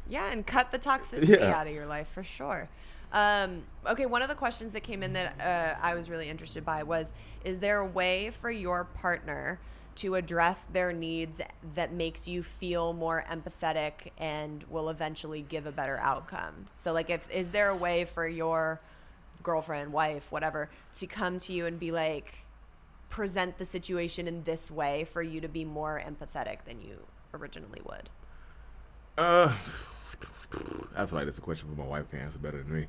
Yeah, and cut the toxicity out of your life for sure. Okay, one of the questions that came in that I was really interested by was, is there a way for your partner to address their needs that makes you feel more empathetic and will eventually give a better outcome? So like, is there a way for your girlfriend, wife, whatever, to come to you and be like, present the situation in this way for you to be more empathetic than you originally would? I feel like that's a question for my wife to answer better than me.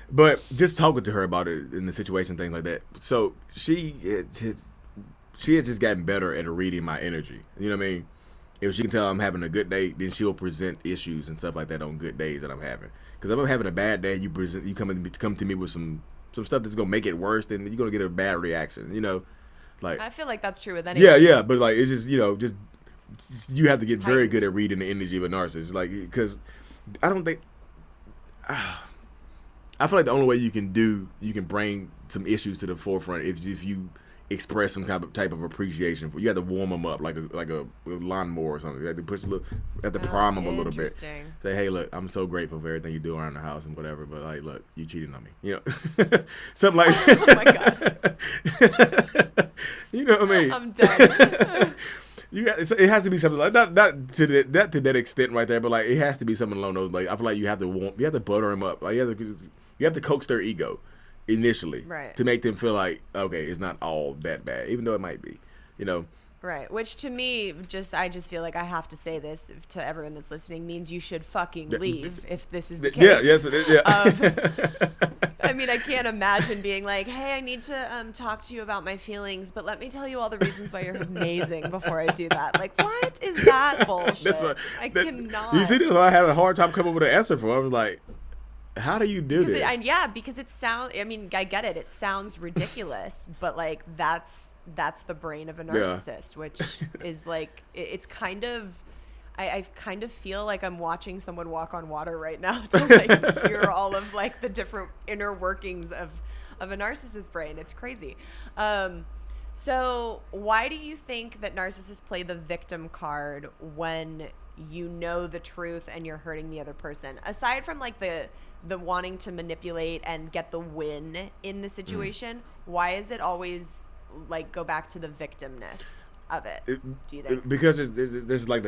But just talking to her about it in the situation, things like that. So she has just gotten better at reading my energy. You know what I mean? If she can tell I'm having a good day, then she'll present issues and stuff like that on good days that I'm having. Because if I'm having a bad day, you come to me with some stuff that's gonna make it worse, then you're gonna get a bad reaction. Like I feel like that's true with anyone. yeah, but like it's just just you have to get very good at reading the energy of a narcissist. Like because I don't think I feel like the only way you can bring some issues to the forefront is if you express some type of appreciation for. You have to warm them up like a lawnmower or something. You have to prime them a little bit. Say, hey, look, I'm so grateful for everything you do around the house and whatever. But like, look, you cheated on me. Something like. Oh my god. You know what I mean? I'm done. It has to be something like not to that extent right there, but like it has to be something along those. Like I feel like you have to butter them up. Like you have to coax their ego initially, right, to make them feel like, okay, it's not all that bad, even though it might be, Right, which to me, I just feel like I have to say this to everyone that's listening, means you should fucking leave if this is the case. Yeah, yes, yeah. I mean, I can't imagine being like, hey, I need to talk to you about my feelings, but let me tell you all the reasons why you're amazing before I do that. Like, what is that bullshit? That's what, I cannot. You see, this is what I had a hard time coming up with an answer for. I was like, how do you do this? Because it sounds. I mean, I get it. It sounds ridiculous, but like that's the brain of a narcissist, which is like it's kind of. I kind of feel like I'm watching someone walk on water right now to like hear all of like the different inner workings of a narcissist brain. It's crazy. So why do you think that narcissists play the victim card when you know the truth and you're hurting the other person? Aside from like the wanting to manipulate and get the win in the situation, why is it always like go back to the victimness of it? Do you think? Because there's like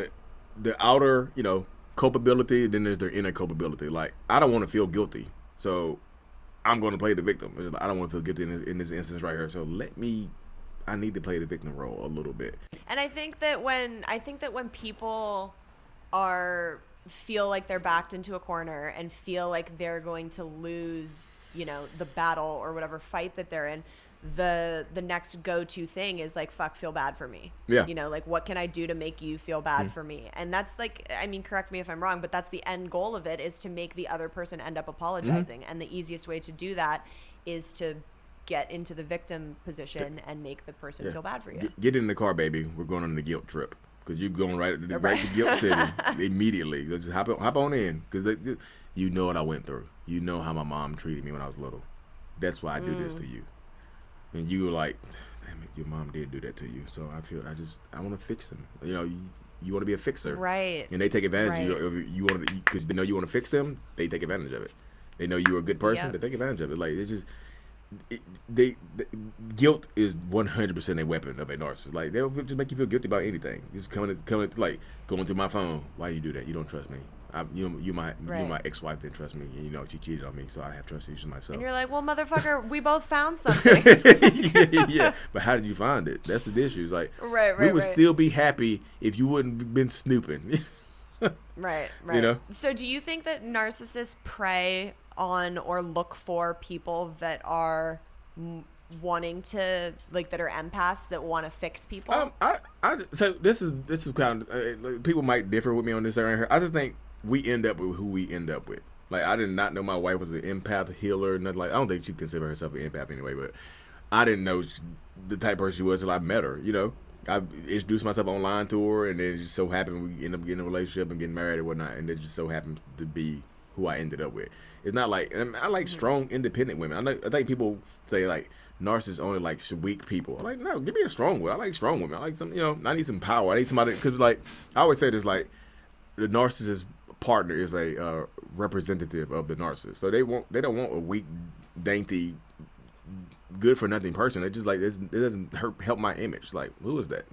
the outer, culpability, then there's the inner culpability. Like I don't want to feel guilty, so I'm going to play the victim. It's like, I don't want to feel guilty in this instance right here. So I need to play the victim role a little bit. And I think that when people feel like they're backed into a corner and feel like they're going to lose, the battle or whatever fight that they're in, the next go-to thing is like, fuck, feel bad for me. Yeah. Like, what can I do to make you feel bad for me? And that's like, I mean, correct me if I'm wrong, but that's the end goal of it, is to make the other person end up apologizing. And the easiest way to do that is to get into the victim position and make the person feel bad for you. Get in the car, baby. We're going on the guilt trip. Because you're going right to guilt city immediately. Just hop on in. Because you know what I went through. You know how my mom treated me when I was little. That's why I do this to you. And you were like, damn it, your mom did do that to you. So I want to fix them. You want to be a fixer. Right. And they take advantage of you. Because they know you want to fix them, they take advantage of it. They know you're a good person, they take advantage of it. Like, it's just... guilt is 100% a weapon of a narcissist. Like they'll just make you feel guilty about anything. Just coming like going through my phone. Why you do that? You don't trust me. You my ex-wife didn't trust me, and she cheated on me, so I have trust issues myself. And you're like, well, motherfucker, we both found something. yeah. But how did you find it? That's the issue. Like, we would still be happy if you wouldn't have been snooping. Right. So do you think that narcissists prey on or look for people that are wanting to, like, that are empaths that want to fix people? So this is kind of people might differ with me on this area here. I just think we end up with who we end up with. Like, I did not know my wife was an empath healer, nothing like. I don't think she considered herself an empath anyway, but I didn't know the type of person she was until I met her. I introduced myself online to her, and then it just so happened we end up getting a relationship and getting married and whatnot, and it just so happens to be who I ended up with. It's not like, and I like strong, independent women. I think people say like narcissists only like weak people. I'm like, no, give me a strong one. I like strong women. I like some, I need some power. I need somebody, because like I always say this, like the narcissist partner is a representative of the narcissist. So they don't want a weak, dainty, good for nothing person. It just like it doesn't help my image. Like, who is that?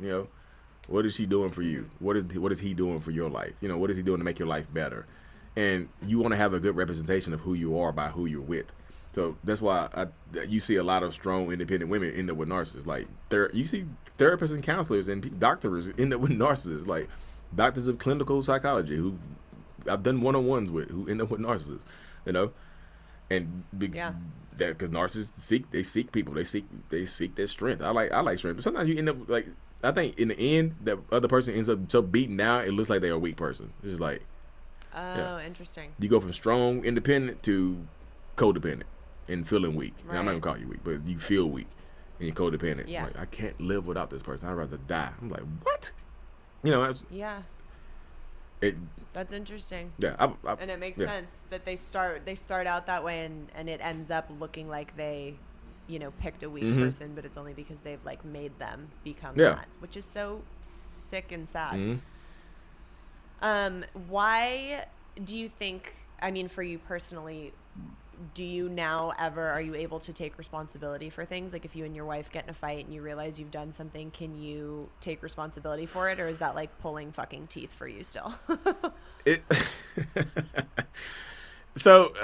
What is she doing for you? What is he doing for your life? What is he doing to make your life better? And you want to have a good representation of who you are by who you're with. So that's why you see a lot of strong, independent women end up with narcissists. Like, you see therapists and counselors and doctors end up with narcissists. Like doctors of clinical psychology who I've done one-on-ones with who end up with narcissists. And because narcissists seek people. They seek their strength. I like strength. But sometimes you end up like I think in the end, that other person ends up so beaten down, it looks like they're a weak person. It's just like, Interesting. you go from strong, independent to codependent and feeling weak. Right. And I'm not gonna call you weak, but you feel weak and you're codependent. Yeah. Like, I can't live without this person. I'd rather die. I'm like, what? You know, Yeah. That's interesting. Yeah, and it makes sense that they start out that way, and it ends up looking like they, picked a weak person, but it's only because they've like made them become that, which is so sick and sad. Why do you think? I mean, for you personally, do you now are you able to take responsibility for things? Like if you and your wife get in a fight and you realize you've done something, can you take responsibility for it? Or is that like pulling fucking teeth for you still? So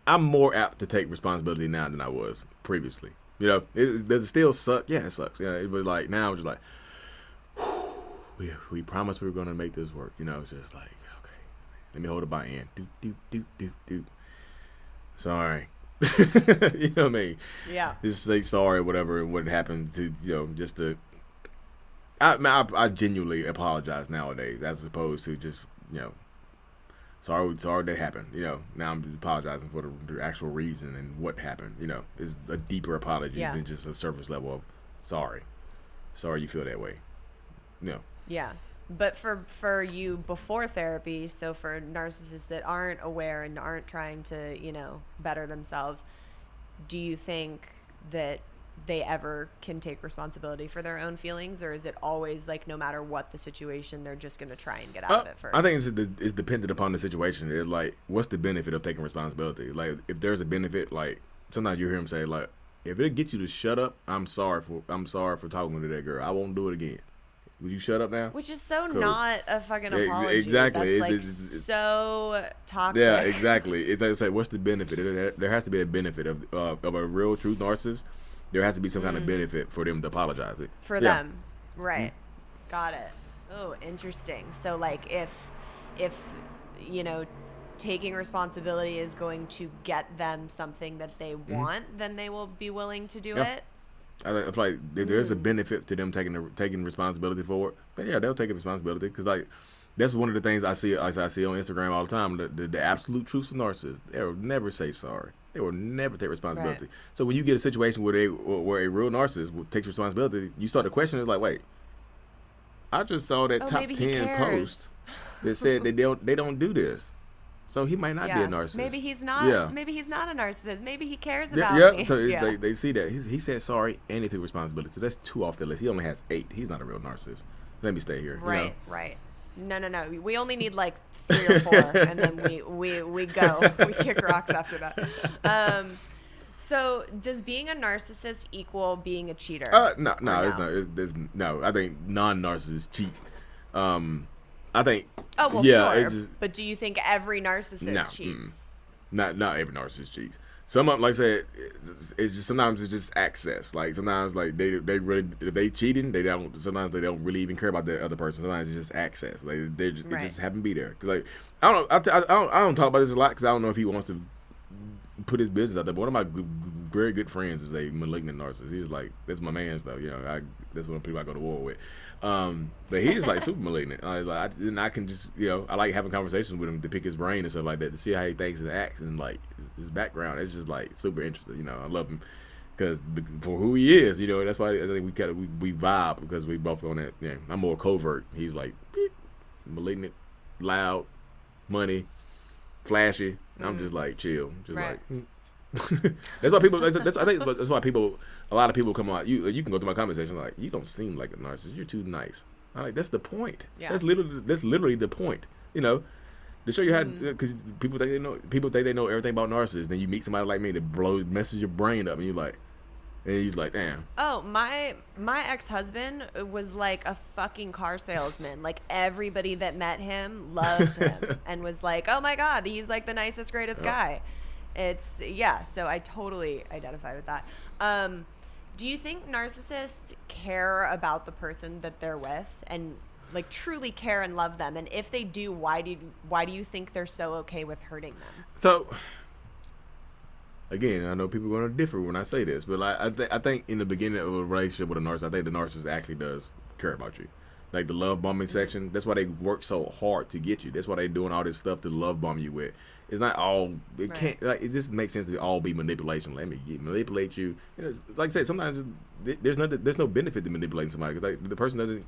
I'm more apt to take responsibility now than I was previously. Does it still suck? Yeah, it sucks. Yeah, it was like, now I'm just like, we promised we were going to make this work. It's just like, okay, let me hold it by end. Do. Sorry. You know what I mean? Yeah. Just say sorry or whatever, and what happened to, just to. I genuinely apologize nowadays, as opposed to just, sorry that happened. Now I'm apologizing for the actual reason and what happened. Is a deeper apology than just a surface level of sorry. Sorry you feel that way. Yeah. But for you before therapy, so for narcissists that aren't aware and aren't trying to, better themselves, do you think that they ever can take responsibility for their own feelings, or is it always like no matter what the situation, they're just going to try and get out of it first? I think it's dependent upon the situation. It's like, what's the benefit of taking responsibility? Like, if there's a benefit, like sometimes you hear them say, like, if it gets you to shut up, I'm sorry for talking to that girl. I won't do it again. Would you shut up now? Which is so cool. Not a fucking apology. Exactly. That's it's so toxic. Yeah, exactly. It's like, what's the benefit? There has to be a benefit of a real, true narcissist. There has to be some kind of benefit for them to apologize it. For them. Right. Got it. Oh, interesting. So, like, if taking responsibility is going to get them something that they want, then they will be willing to do it. I feel like there's a benefit to them taking responsibility for it. But yeah, they'll take responsibility, because like that's one of the things I see on Instagram all the time. The absolute truth of narcissists, they will never say sorry. They will never take responsibility. Right. So when you get a situation where a real narcissist takes responsibility, you start to question. It's like, wait, I just saw that top 10 post that said they don't do this. So he might not be a narcissist. Maybe he's not. Yeah. Maybe he's not a narcissist. Maybe he cares about me. So they see that he said sorry and he took responsibility. So that's 2 off the list. He only has 8. He's not a real narcissist. Let me stay here. Right. Right. No. We only need like 3 or 4, and then we go. We kick rocks after that. So does being a narcissist equal being a cheater? No. It's no. I think non-narcissists cheat. I think. Oh well, sure. But do you think every narcissist cheats? Not every narcissist cheats. Some of them, like I said, it's just sometimes it's just access. Like sometimes, like they really, if they cheating, sometimes they don't really even care about the other person. Sometimes it's just access. Like they just happen to be there. Cause like I don't talk about this a lot because I don't know if he wants to put his business out there. But one of my very good friends is a malignant narcissist. He's like, that's my man's though. That's one of the people I go to war with. But he's like super malignant. I can just, I like having conversations with him to pick his brain and stuff like that, to see how he thinks and acts, and like his background. It's just like super interesting. I love him because for who he is. That's why I think we vibe, because we both on that. Yeah, I'm more covert. He's like beep, malignant, loud, money, flashy. I'm just like chill, just right. Like. That's why people. I think that's why people. A lot of people come out. You can go through my conversation like, you don't seem like a narcissist. You're too nice. I'm like, that's the point. Yeah. That's literally the point. To show you how, because people think they know everything about narcissists. Then you meet somebody like me that messes your brain up, and you're like, damn. Oh, my ex-husband was like a fucking car salesman. Like everybody that met him loved him and was like, oh my God, he's like the nicest, greatest guy. So I totally identify with that. Do you think narcissists care about the person that they're with and like truly care and love them? And if they do, why do you think they're so okay with hurting them? So again, I know people are going to differ when I say this, but I think in the beginning of a relationship with a narcissist, I think the narcissist actually does care about you. Like the love bombing section, that's why they work so hard to get you. That's why they doing all this stuff to love bomb you with. It's not all. It can't. Like it just makes sense to all be manipulation. Let me manipulate you. Like I said, sometimes there's no benefit to manipulating somebody because like the person doesn't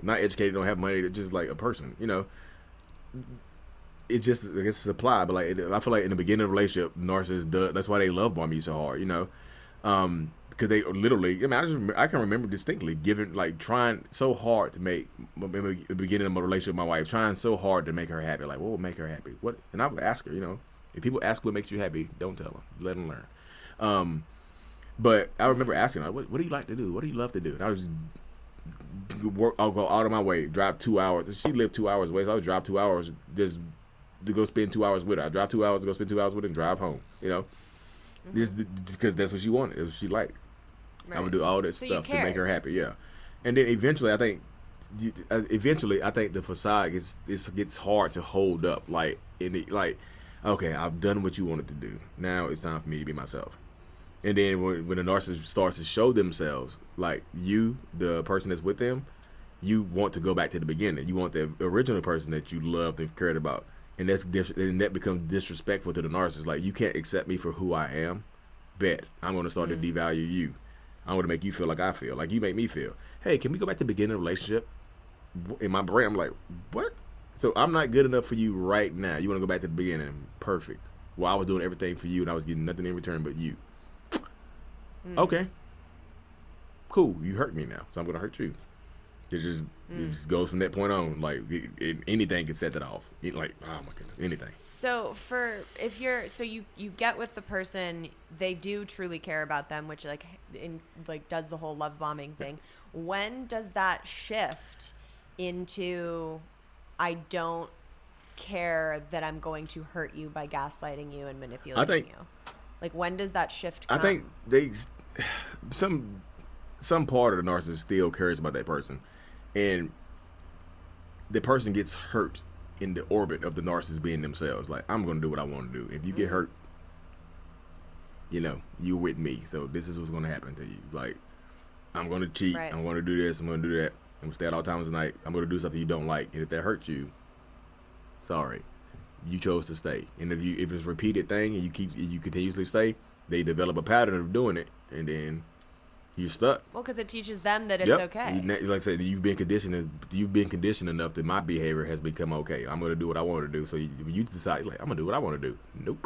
not educated, don't have money. They're just like a person. It's just I guess supply. But like I feel like in the beginning of a relationship, narcissists do. That's why they love bomb you so hard. Because they literally, I can remember distinctly trying so hard to make the beginning of my relationship with my wife, trying so hard to make her happy. Like, what would make her happy? What? And I would ask her, if people ask what makes you happy, don't tell them, let them learn. But I remember asking her, what do you like to do? What do you love to do? And I was I'll go out of my way, drive 2 hours. She lived 2 hours away, so I would drive 2 hours just to go spend 2 hours with her. I drive 2 hours to go spend 2 hours with her and drive home. Just because that's what she wanted, it was what she liked. Right. I would do all that stuff to make her happy, yeah. And then eventually, I think the facade gets hard to hold up. Okay, I've done what you wanted to do. Now it's time for me to be myself. And then when the narcissist starts to show themselves, like you, the person that's with them, you want to go back to the beginning. You want the original person that you loved and cared about. And that becomes disrespectful to the narcissist. Like, you can't accept me for who I am. Bet I'm going to start to devalue you. I'm going to make you feel like I feel, like you make me feel. Hey, can we go back to the beginning of the relationship? In my brain, I'm like, what? So I'm not good enough for you right now. You want to go back to the beginning? Perfect. Well, I was doing everything for you, and I was getting nothing in return but you. Okay. Cool. You hurt me now, so I'm going to hurt you. It just goes from that point on. Like anything can set that off. Like, oh my goodness, anything. So you get with the person, they do truly care about them, which does the whole love bombing thing. When does that shift into I don't care that I'm going to hurt you by gaslighting you and manipulating you? Like, when does that shift come? I think some part of the narcissist still cares about that person. And the person gets hurt in the orbit of the narcissist being themselves. Like, I'm going to do what I want to do. If you get hurt, you're with me. So this is what's going to happen to you. Like, I'm going to cheat. Right. I'm going to do this. I'm going to do that. I'm going to stay out all times of the night. I'm going to do something you don't like. And if that hurts you, sorry, you chose to stay. And if it's a repeated thing and you continuously stay, they develop a pattern of doing it. And then you're stuck. Well, because it teaches them that it's okay. Like I said, you've been conditioned enough that my behavior has become okay. I'm going to do what I want to do. So you decide, like, I'm going to do what I want to do. Nope.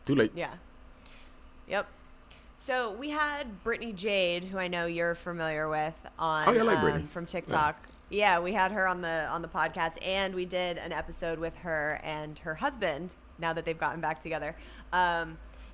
Too late. Yeah. Yep. So we had Brittany Jade, who I know you're familiar with, on I like Brittany. From TikTok. Yeah, we had her on the podcast, and we did an episode with her and her husband. Now that they've gotten back together.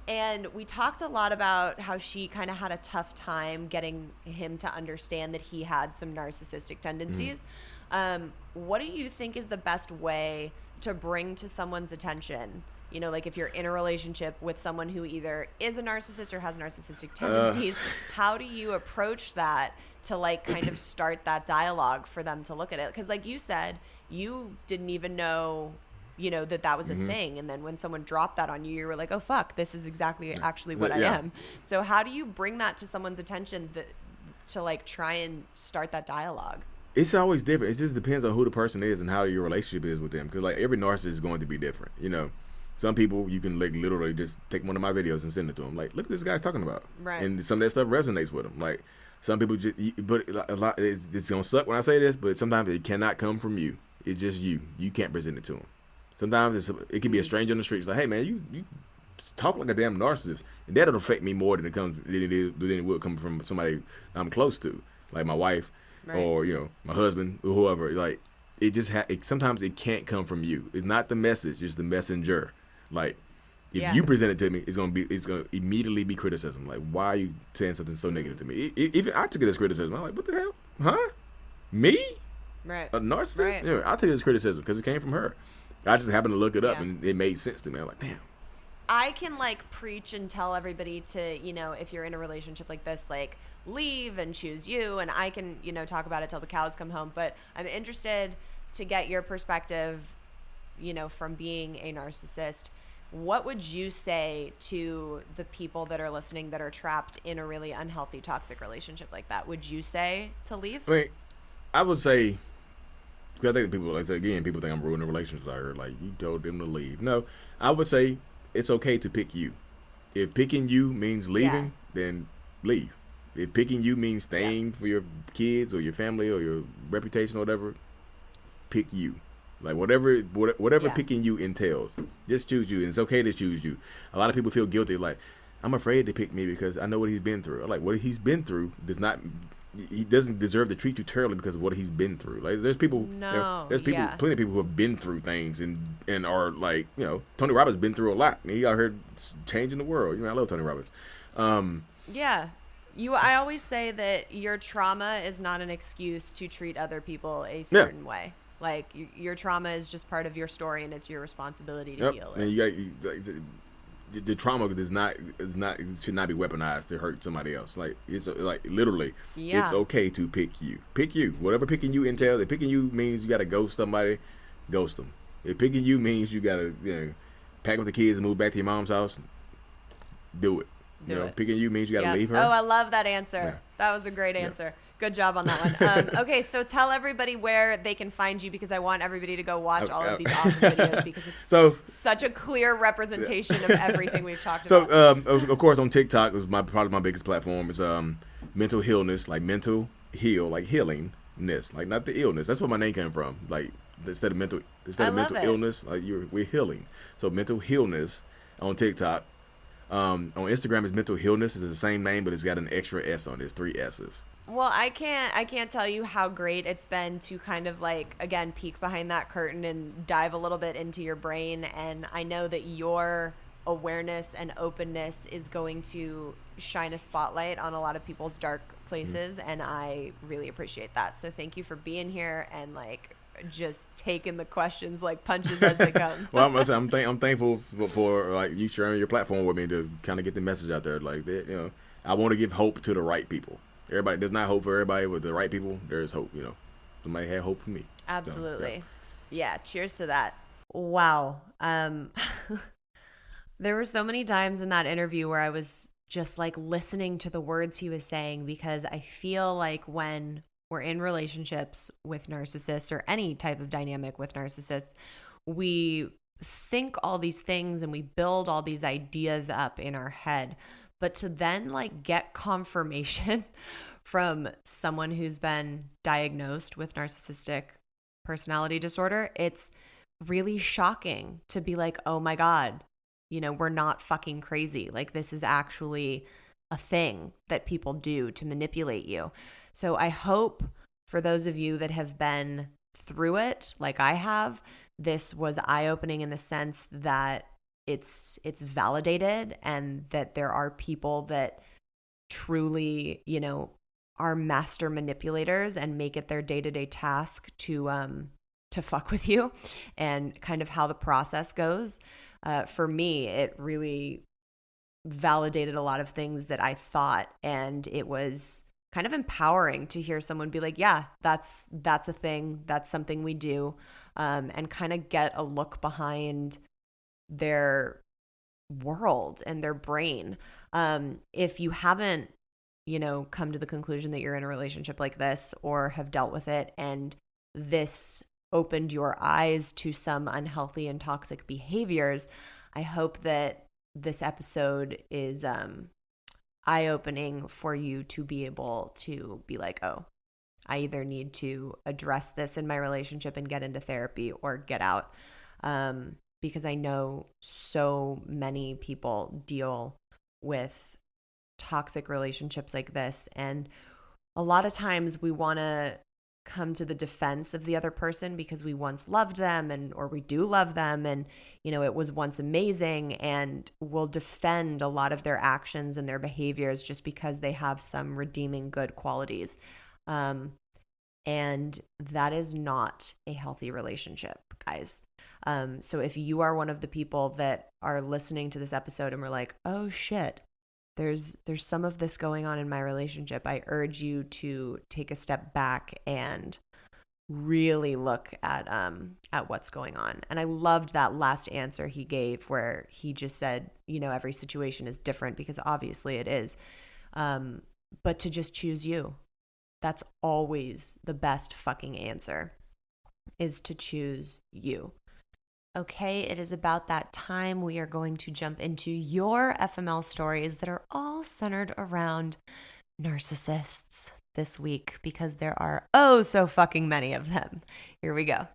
And we talked a lot about how she kind of had a tough time getting him to understand that he had some narcissistic tendencies. What do you think is the best way to bring to someone's attention? Like if you're in a relationship with someone who either is a narcissist or has narcissistic tendencies, how do you approach that to kind of start that dialogue for them to look at it? Because like you said, you didn't even know that was a thing. And then when someone dropped that on you, you were like, oh, fuck, this is actually what I am. So how do you bring that to someone's attention to try and start that dialogue? It's always different. It just depends on who the person is and how your relationship is with them. Because every narcissist is going to be different. Some people you can literally just take one of my videos and send it to them. Like, look what this guy's talking about. Right. And some of that stuff resonates with them. Like, some people but a lot, it's going to suck when I say this, but sometimes it cannot come from you. It's just you. You can't present it to them. Sometimes it can be a stranger on the street. It's like, hey man, you talk like a damn narcissist, and that'll affect me more than it will come from somebody I'm close to, like my wife, right, or my husband or whoever. Like, it just sometimes it can't come from you. It's not the message; it's the messenger. Like, if you present it to me, it's gonna immediately be criticism. Like, why are you saying something so negative to me? Even I took it as criticism. I'm like, what the hell, huh? Me? Right. A narcissist? Right. Yeah, I took it as criticism because it came from her. I just happened to look it up and it made sense to me. I'm like, damn. I can preach and tell everybody to, if you're in a relationship like this, leave and choose you. And I can, talk about it till the cows come home. But I'm interested to get your perspective, from being a narcissist. what would you say to the people that are listening that are trapped in a really unhealthy, toxic relationship like that? Would you say to leave? I mean, I would say, because I think people, like again, people think I'm ruining relationships. I heard like you told them to leave. No, I would say it's okay to pick you. If picking you means leaving, then leave. If picking you means staying for your kids or your family or your reputation or whatever, pick you. Like whatever picking you entails, just choose you. And it's okay to choose you. A lot of people feel guilty, like, I'm afraid to pick me because I know what he's been through. I'm like, what he's been through he doesn't deserve to treat you terribly because of what he's been through. Like there's people, plenty of people who have been through things and are like, Tony Robbins been through a lot. And he out here changing the world. I love Tony Robbins. I always say that your trauma is not an excuse to treat other people a certain way. Like your trauma is just part of your story, and it's your responsibility to heal it. And the trauma should not be weaponized to hurt somebody else. Like it's like literally, it's okay to pick you. Pick you. Whatever picking you entails. If picking you means you got to ghost somebody, ghost them. If picking you means you got to pack up the kids and move back to your mom's house, do it. Picking you means you got to leave her. Oh, I love that answer. Yeah. That was a great answer. Good job on that one. Okay, so tell everybody where they can find you, because I want everybody to go watch all of these awesome videos, because it's such a clear representation of everything we've talked about. So, of course, on TikTok, it was probably my biggest platform, is mental healness, like mental heal, like healingness, like not the illness. That's where my name came from. Like instead of mental illness, like we're healing. So mental healness on TikTok. On Instagram, is mental healness. It's the same name, but it's got an extra S on it. It's 3 S's. Well, I can't tell you how great it's been to kind of like, again, peek behind that curtain and dive a little bit into your brain. And I know that your awareness and openness is going to shine a spotlight on a lot of people's dark places. And I really appreciate that. So thank you for being here and like just taking the questions like punches as they come. Well, I'm thankful for like you sharing your platform with me to kind of get the message out there. Like that, I want to give hope to the right people. Everybody, there's not hope for everybody. With the right people, there's hope. Somebody had hope for me. Absolutely. So, yeah. Cheers to that. Wow. There were so many times in that interview where I was just like listening to the words he was saying, because I feel like when we're in relationships with narcissists or any type of dynamic with narcissists, we think all these things and we build all these ideas up in our head. But to then like get confirmation from someone who's been diagnosed with narcissistic personality disorder, it's really shocking to be like, oh my God, we're not fucking crazy. Like this is actually a thing that people do to manipulate you. So I hope for those of you that have been through it, like I have, this was eye-opening in the sense that it's validated, and that there are people that truly, are master manipulators and make it their day-to-day task to fuck with you, and kind of how the process goes. For me, it really validated a lot of things that I thought, and it was kind of empowering to hear someone be like, yeah, that's a thing. That's something we do. And kind of get a look behind their world and their brain. If you haven't, come to the conclusion that you're in a relationship like this or have dealt with it, and this opened your eyes to some unhealthy and toxic behaviors, I hope that this episode is eye-opening for you to be able to be like, oh, I either need to address this in my relationship and get into therapy or get out. Because I know so many people deal with toxic relationships like this. And a lot of times we want to come to the defense of the other person because we once loved them, or we do love them, and it was once amazing, and we'll defend a lot of their actions and their behaviors just because they have some redeeming good qualities. And that is not a healthy relationship, guys. So if you are one of the people that are listening to this episode and we're like, oh shit, there's some of this going on in my relationship, I urge you to take a step back and really look at what's going on. And I loved that last answer he gave where he just said, you know, every situation is different, because obviously it is. But to just choose you. That's always the best fucking answer, is to choose you. Okay, it is about that time. We are going to jump into your FML stories that are all centered around narcissists this week, because there are oh so fucking many of them. Here we go.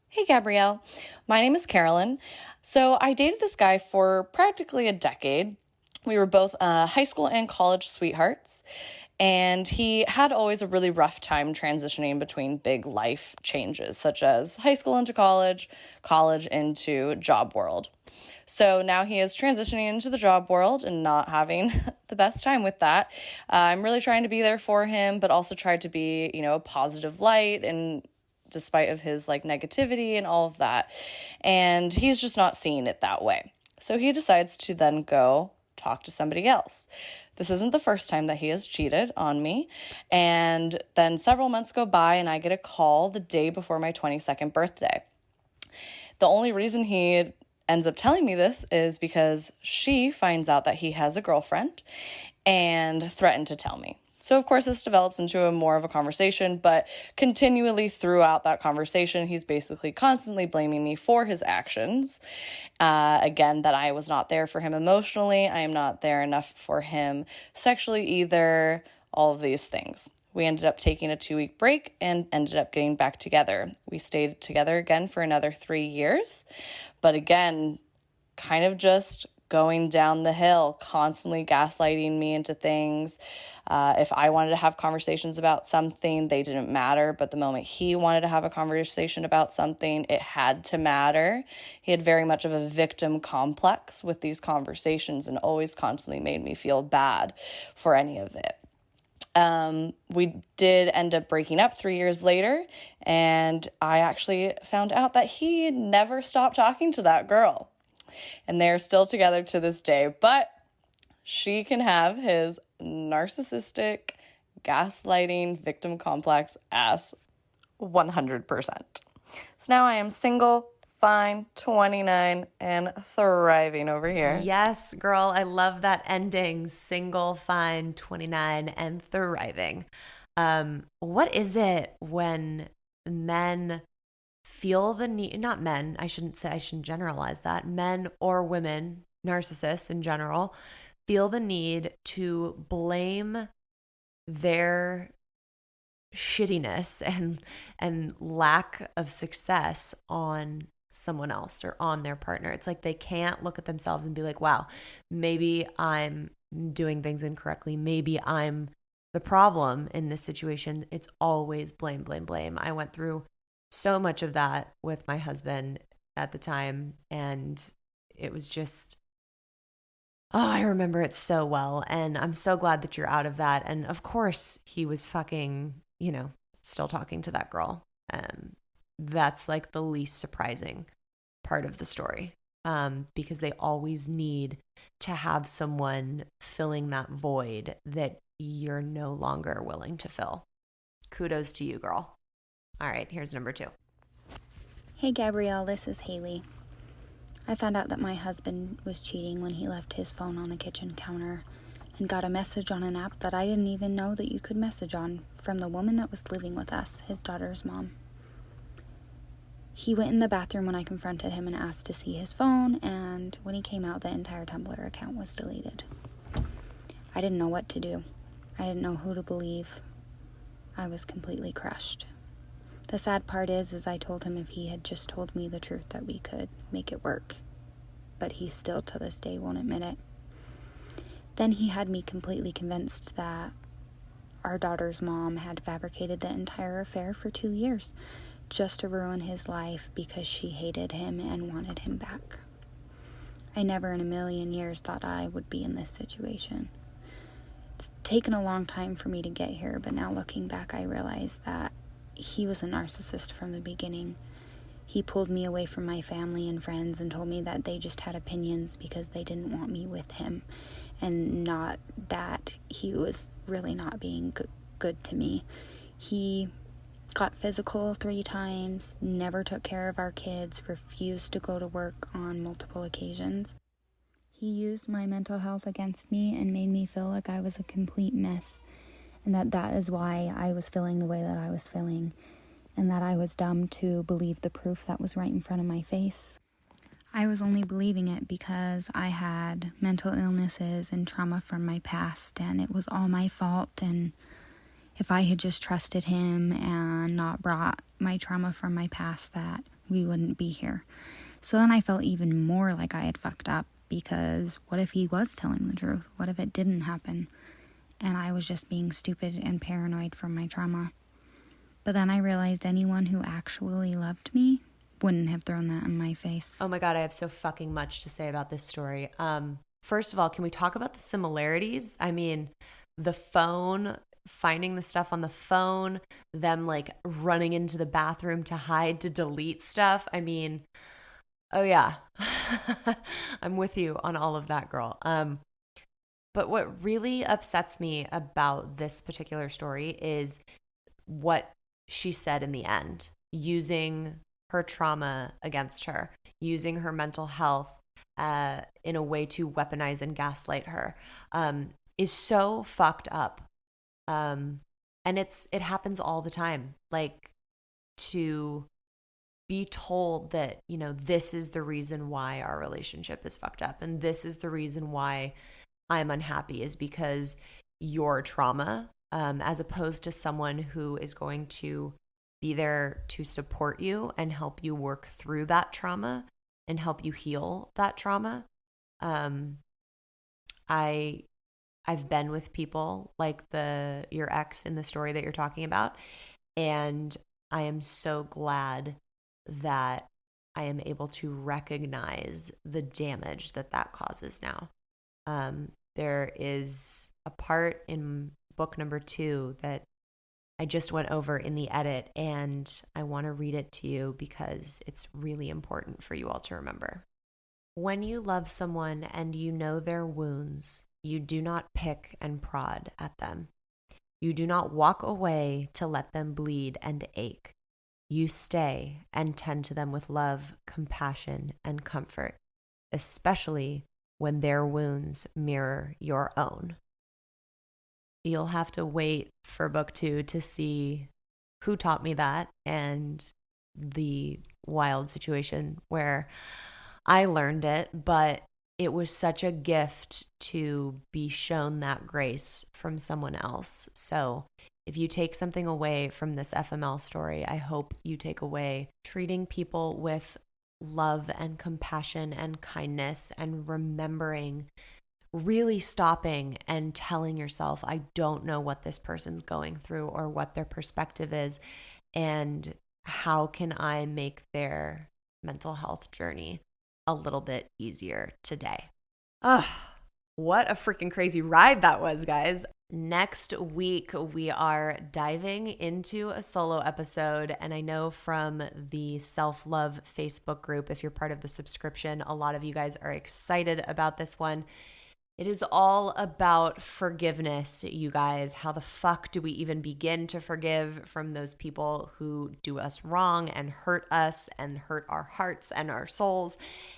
Hey, Gabrielle. My name is Carolyn. So I dated this guy for practically a decade. We were both high school and college sweethearts, and he had always a really rough time transitioning between big life changes, such as high school into college, college into job world. So now he is transitioning into the job world and not having the best time with that. I'm really trying to be there for him, but also try to be, you know, a positive light, and despite of his like negativity and all of that. And he's just not seeing it that way. So he decides to then go talk to somebody else. This isn't the first time that he has cheated on me. And then several months go by and I get a call the day before my 22nd birthday. The only reason he ends up telling me this is because she finds out that he has a girlfriend and threatened to tell me. So, of course, this develops into a more of a conversation, but continually throughout that conversation, he's basically constantly blaming me for his actions. Again, that I was not there for him emotionally. I am not there enough for him sexually either, all of these things. We ended up taking a 2-week break and ended up getting back together. We stayed together again for another 3 years, but again, kind of just going down the hill, constantly gaslighting me into things. If I wanted to have conversations about something, they didn't matter. But the moment he wanted to have a conversation about something, it had to matter. He had very much of a victim complex with these conversations and always constantly made me feel bad for any of it. We did end up breaking up 3 years later, and I actually found out that he never stopped talking to that girl. And they're still together to this day, but she can have his narcissistic, gaslighting, victim complex ass 100%. So now I am single, fine, 29, and thriving over here. Yes, girl, I love that ending. Single, fine, 29, and thriving. What is it when men feel the need, not men, I shouldn't generalize that, men or women, narcissists in general, feel the need to blame their shittiness and lack of success on someone else or on their partner? It's like they can't look at themselves and be like, wow, maybe I'm doing things incorrectly. Maybe I'm the problem in this situation. It's always blame, blame, blame. I went through so much of that with my husband at the time, and it was just, oh, I remember it so well, and I'm so glad that you're out of that. And of course he was fucking, you know, still talking to that girl, and that's like the least surprising part of the story, because they always need to have someone filling that void that you're no longer willing to fill. Kudos to you, girl. All right, here's number 2. Hey, Gabrielle, this is Haley. I found out that my husband was cheating when he left his phone on the kitchen counter and got a message on an app that I didn't even know that you could message on from the woman that was living with us, his daughter's mom. He went in the bathroom when I confronted him and asked to see his phone, and when he came out, the entire Tumblr account was deleted. I didn't know what to do. I didn't know who to believe. I was completely crushed. The sad part is I told him if he had just told me the truth that we could make it work. But he still to this day won't admit it. Then he had me completely convinced that our daughter's mom had fabricated the entire affair for 2 years just to ruin his life because she hated him and wanted him back. I never in a million years thought I would be in this situation. It's taken a long time for me to get here, but now looking back, I realize that he was a narcissist from the beginning. He pulled me away from my family and friends and told me that they just had opinions because they didn't want me with him, and not that he was really not being good to me. He got physical 3 times, never took care of our kids, refused to go to work on multiple occasions. He used my mental health against me and made me feel like I was a complete mess, and that is why I was feeling the way that I was feeling, and that I was dumb to believe the proof that was right in front of my face. I was only believing it because I had mental illnesses and trauma from my past, and it was all my fault, and if I had just trusted him and not brought my trauma from my past, that we wouldn't be here. So then I felt even more like I had fucked up, because what if he was telling the truth? What if it didn't happen? And I was just being stupid and paranoid from my trauma. But then I realized anyone who actually loved me wouldn't have thrown that in my face. Oh my God, I have so fucking much to say about this story. First of all, can we talk about the similarities? I mean, the phone, finding the stuff on the phone, them like running into the bathroom to hide, to delete stuff. I mean, oh yeah, I'm with you on all of that, girl. But what really upsets me about this particular story is what she said in the end, using her trauma against her, using her mental health in a way to weaponize and gaslight her, is so fucked up. And it happens all the time. Like, to be told that, you know, this is the reason why our relationship is fucked up, and this is the reason why I'm unhappy, is because your trauma, as opposed to someone who is going to be there to support you and help you work through that trauma and help you heal that trauma. I've been with people like your ex in the story that you're talking about, and I am so glad that I am able to recognize the damage that causes now. There is a part in book number 2 that I just went over in the edit, and I want to read it to you because it's really important for you all to remember. When you love someone and you know their wounds, you do not pick and prod at them. You do not walk away to let them bleed and ache. You stay and tend to them with love, compassion, and comfort, especially when their wounds mirror your own. You'll have to wait for book 2 to see who taught me that, and the wild situation where I learned it, but it was such a gift to be shown that grace from someone else. So if you take something away from this FML story, I hope you take away treating people with love and compassion and kindness, and remembering, really stopping and telling yourself, I don't know what this person's going through or what their perspective is, and how can I make their mental health journey a little bit easier today. Ugh, what a freaking crazy ride that was, guys. Next week, we are diving into a solo episode, and I know from the self-love Facebook group, if you're part of the subscription, a lot of you guys are excited about this one. It is all about forgiveness, you guys. How the fuck do we even begin to forgive from those people who do us wrong and hurt us and hurt our hearts and our souls,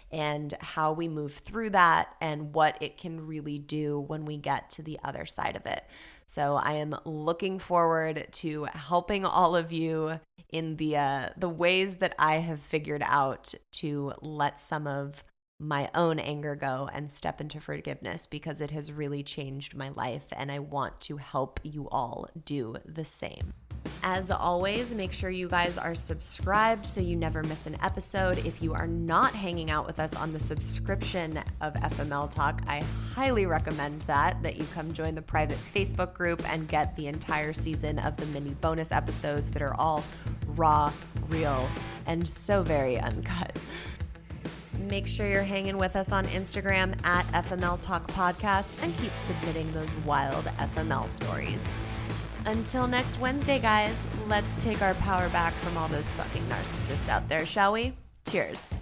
and how we move through that and what it can really do when we get to the other side of it. So I am looking forward to helping all of you in the ways that I have figured out to let some of my own anger go and step into forgiveness, because it has really changed my life, and I want to help you all do the same. As always, make sure you guys are subscribed so you never miss an episode. If you are not hanging out with us on the subscription of FML Talk, I highly recommend that you come join the private Facebook group and get the entire season of the mini bonus episodes that are all raw, real, and so very uncut. Make sure you're hanging with us on Instagram at FML Talk Podcast, and keep submitting those wild FML stories. Until next Wednesday, guys, let's take our power back from all those fucking narcissists out there, shall we? Cheers.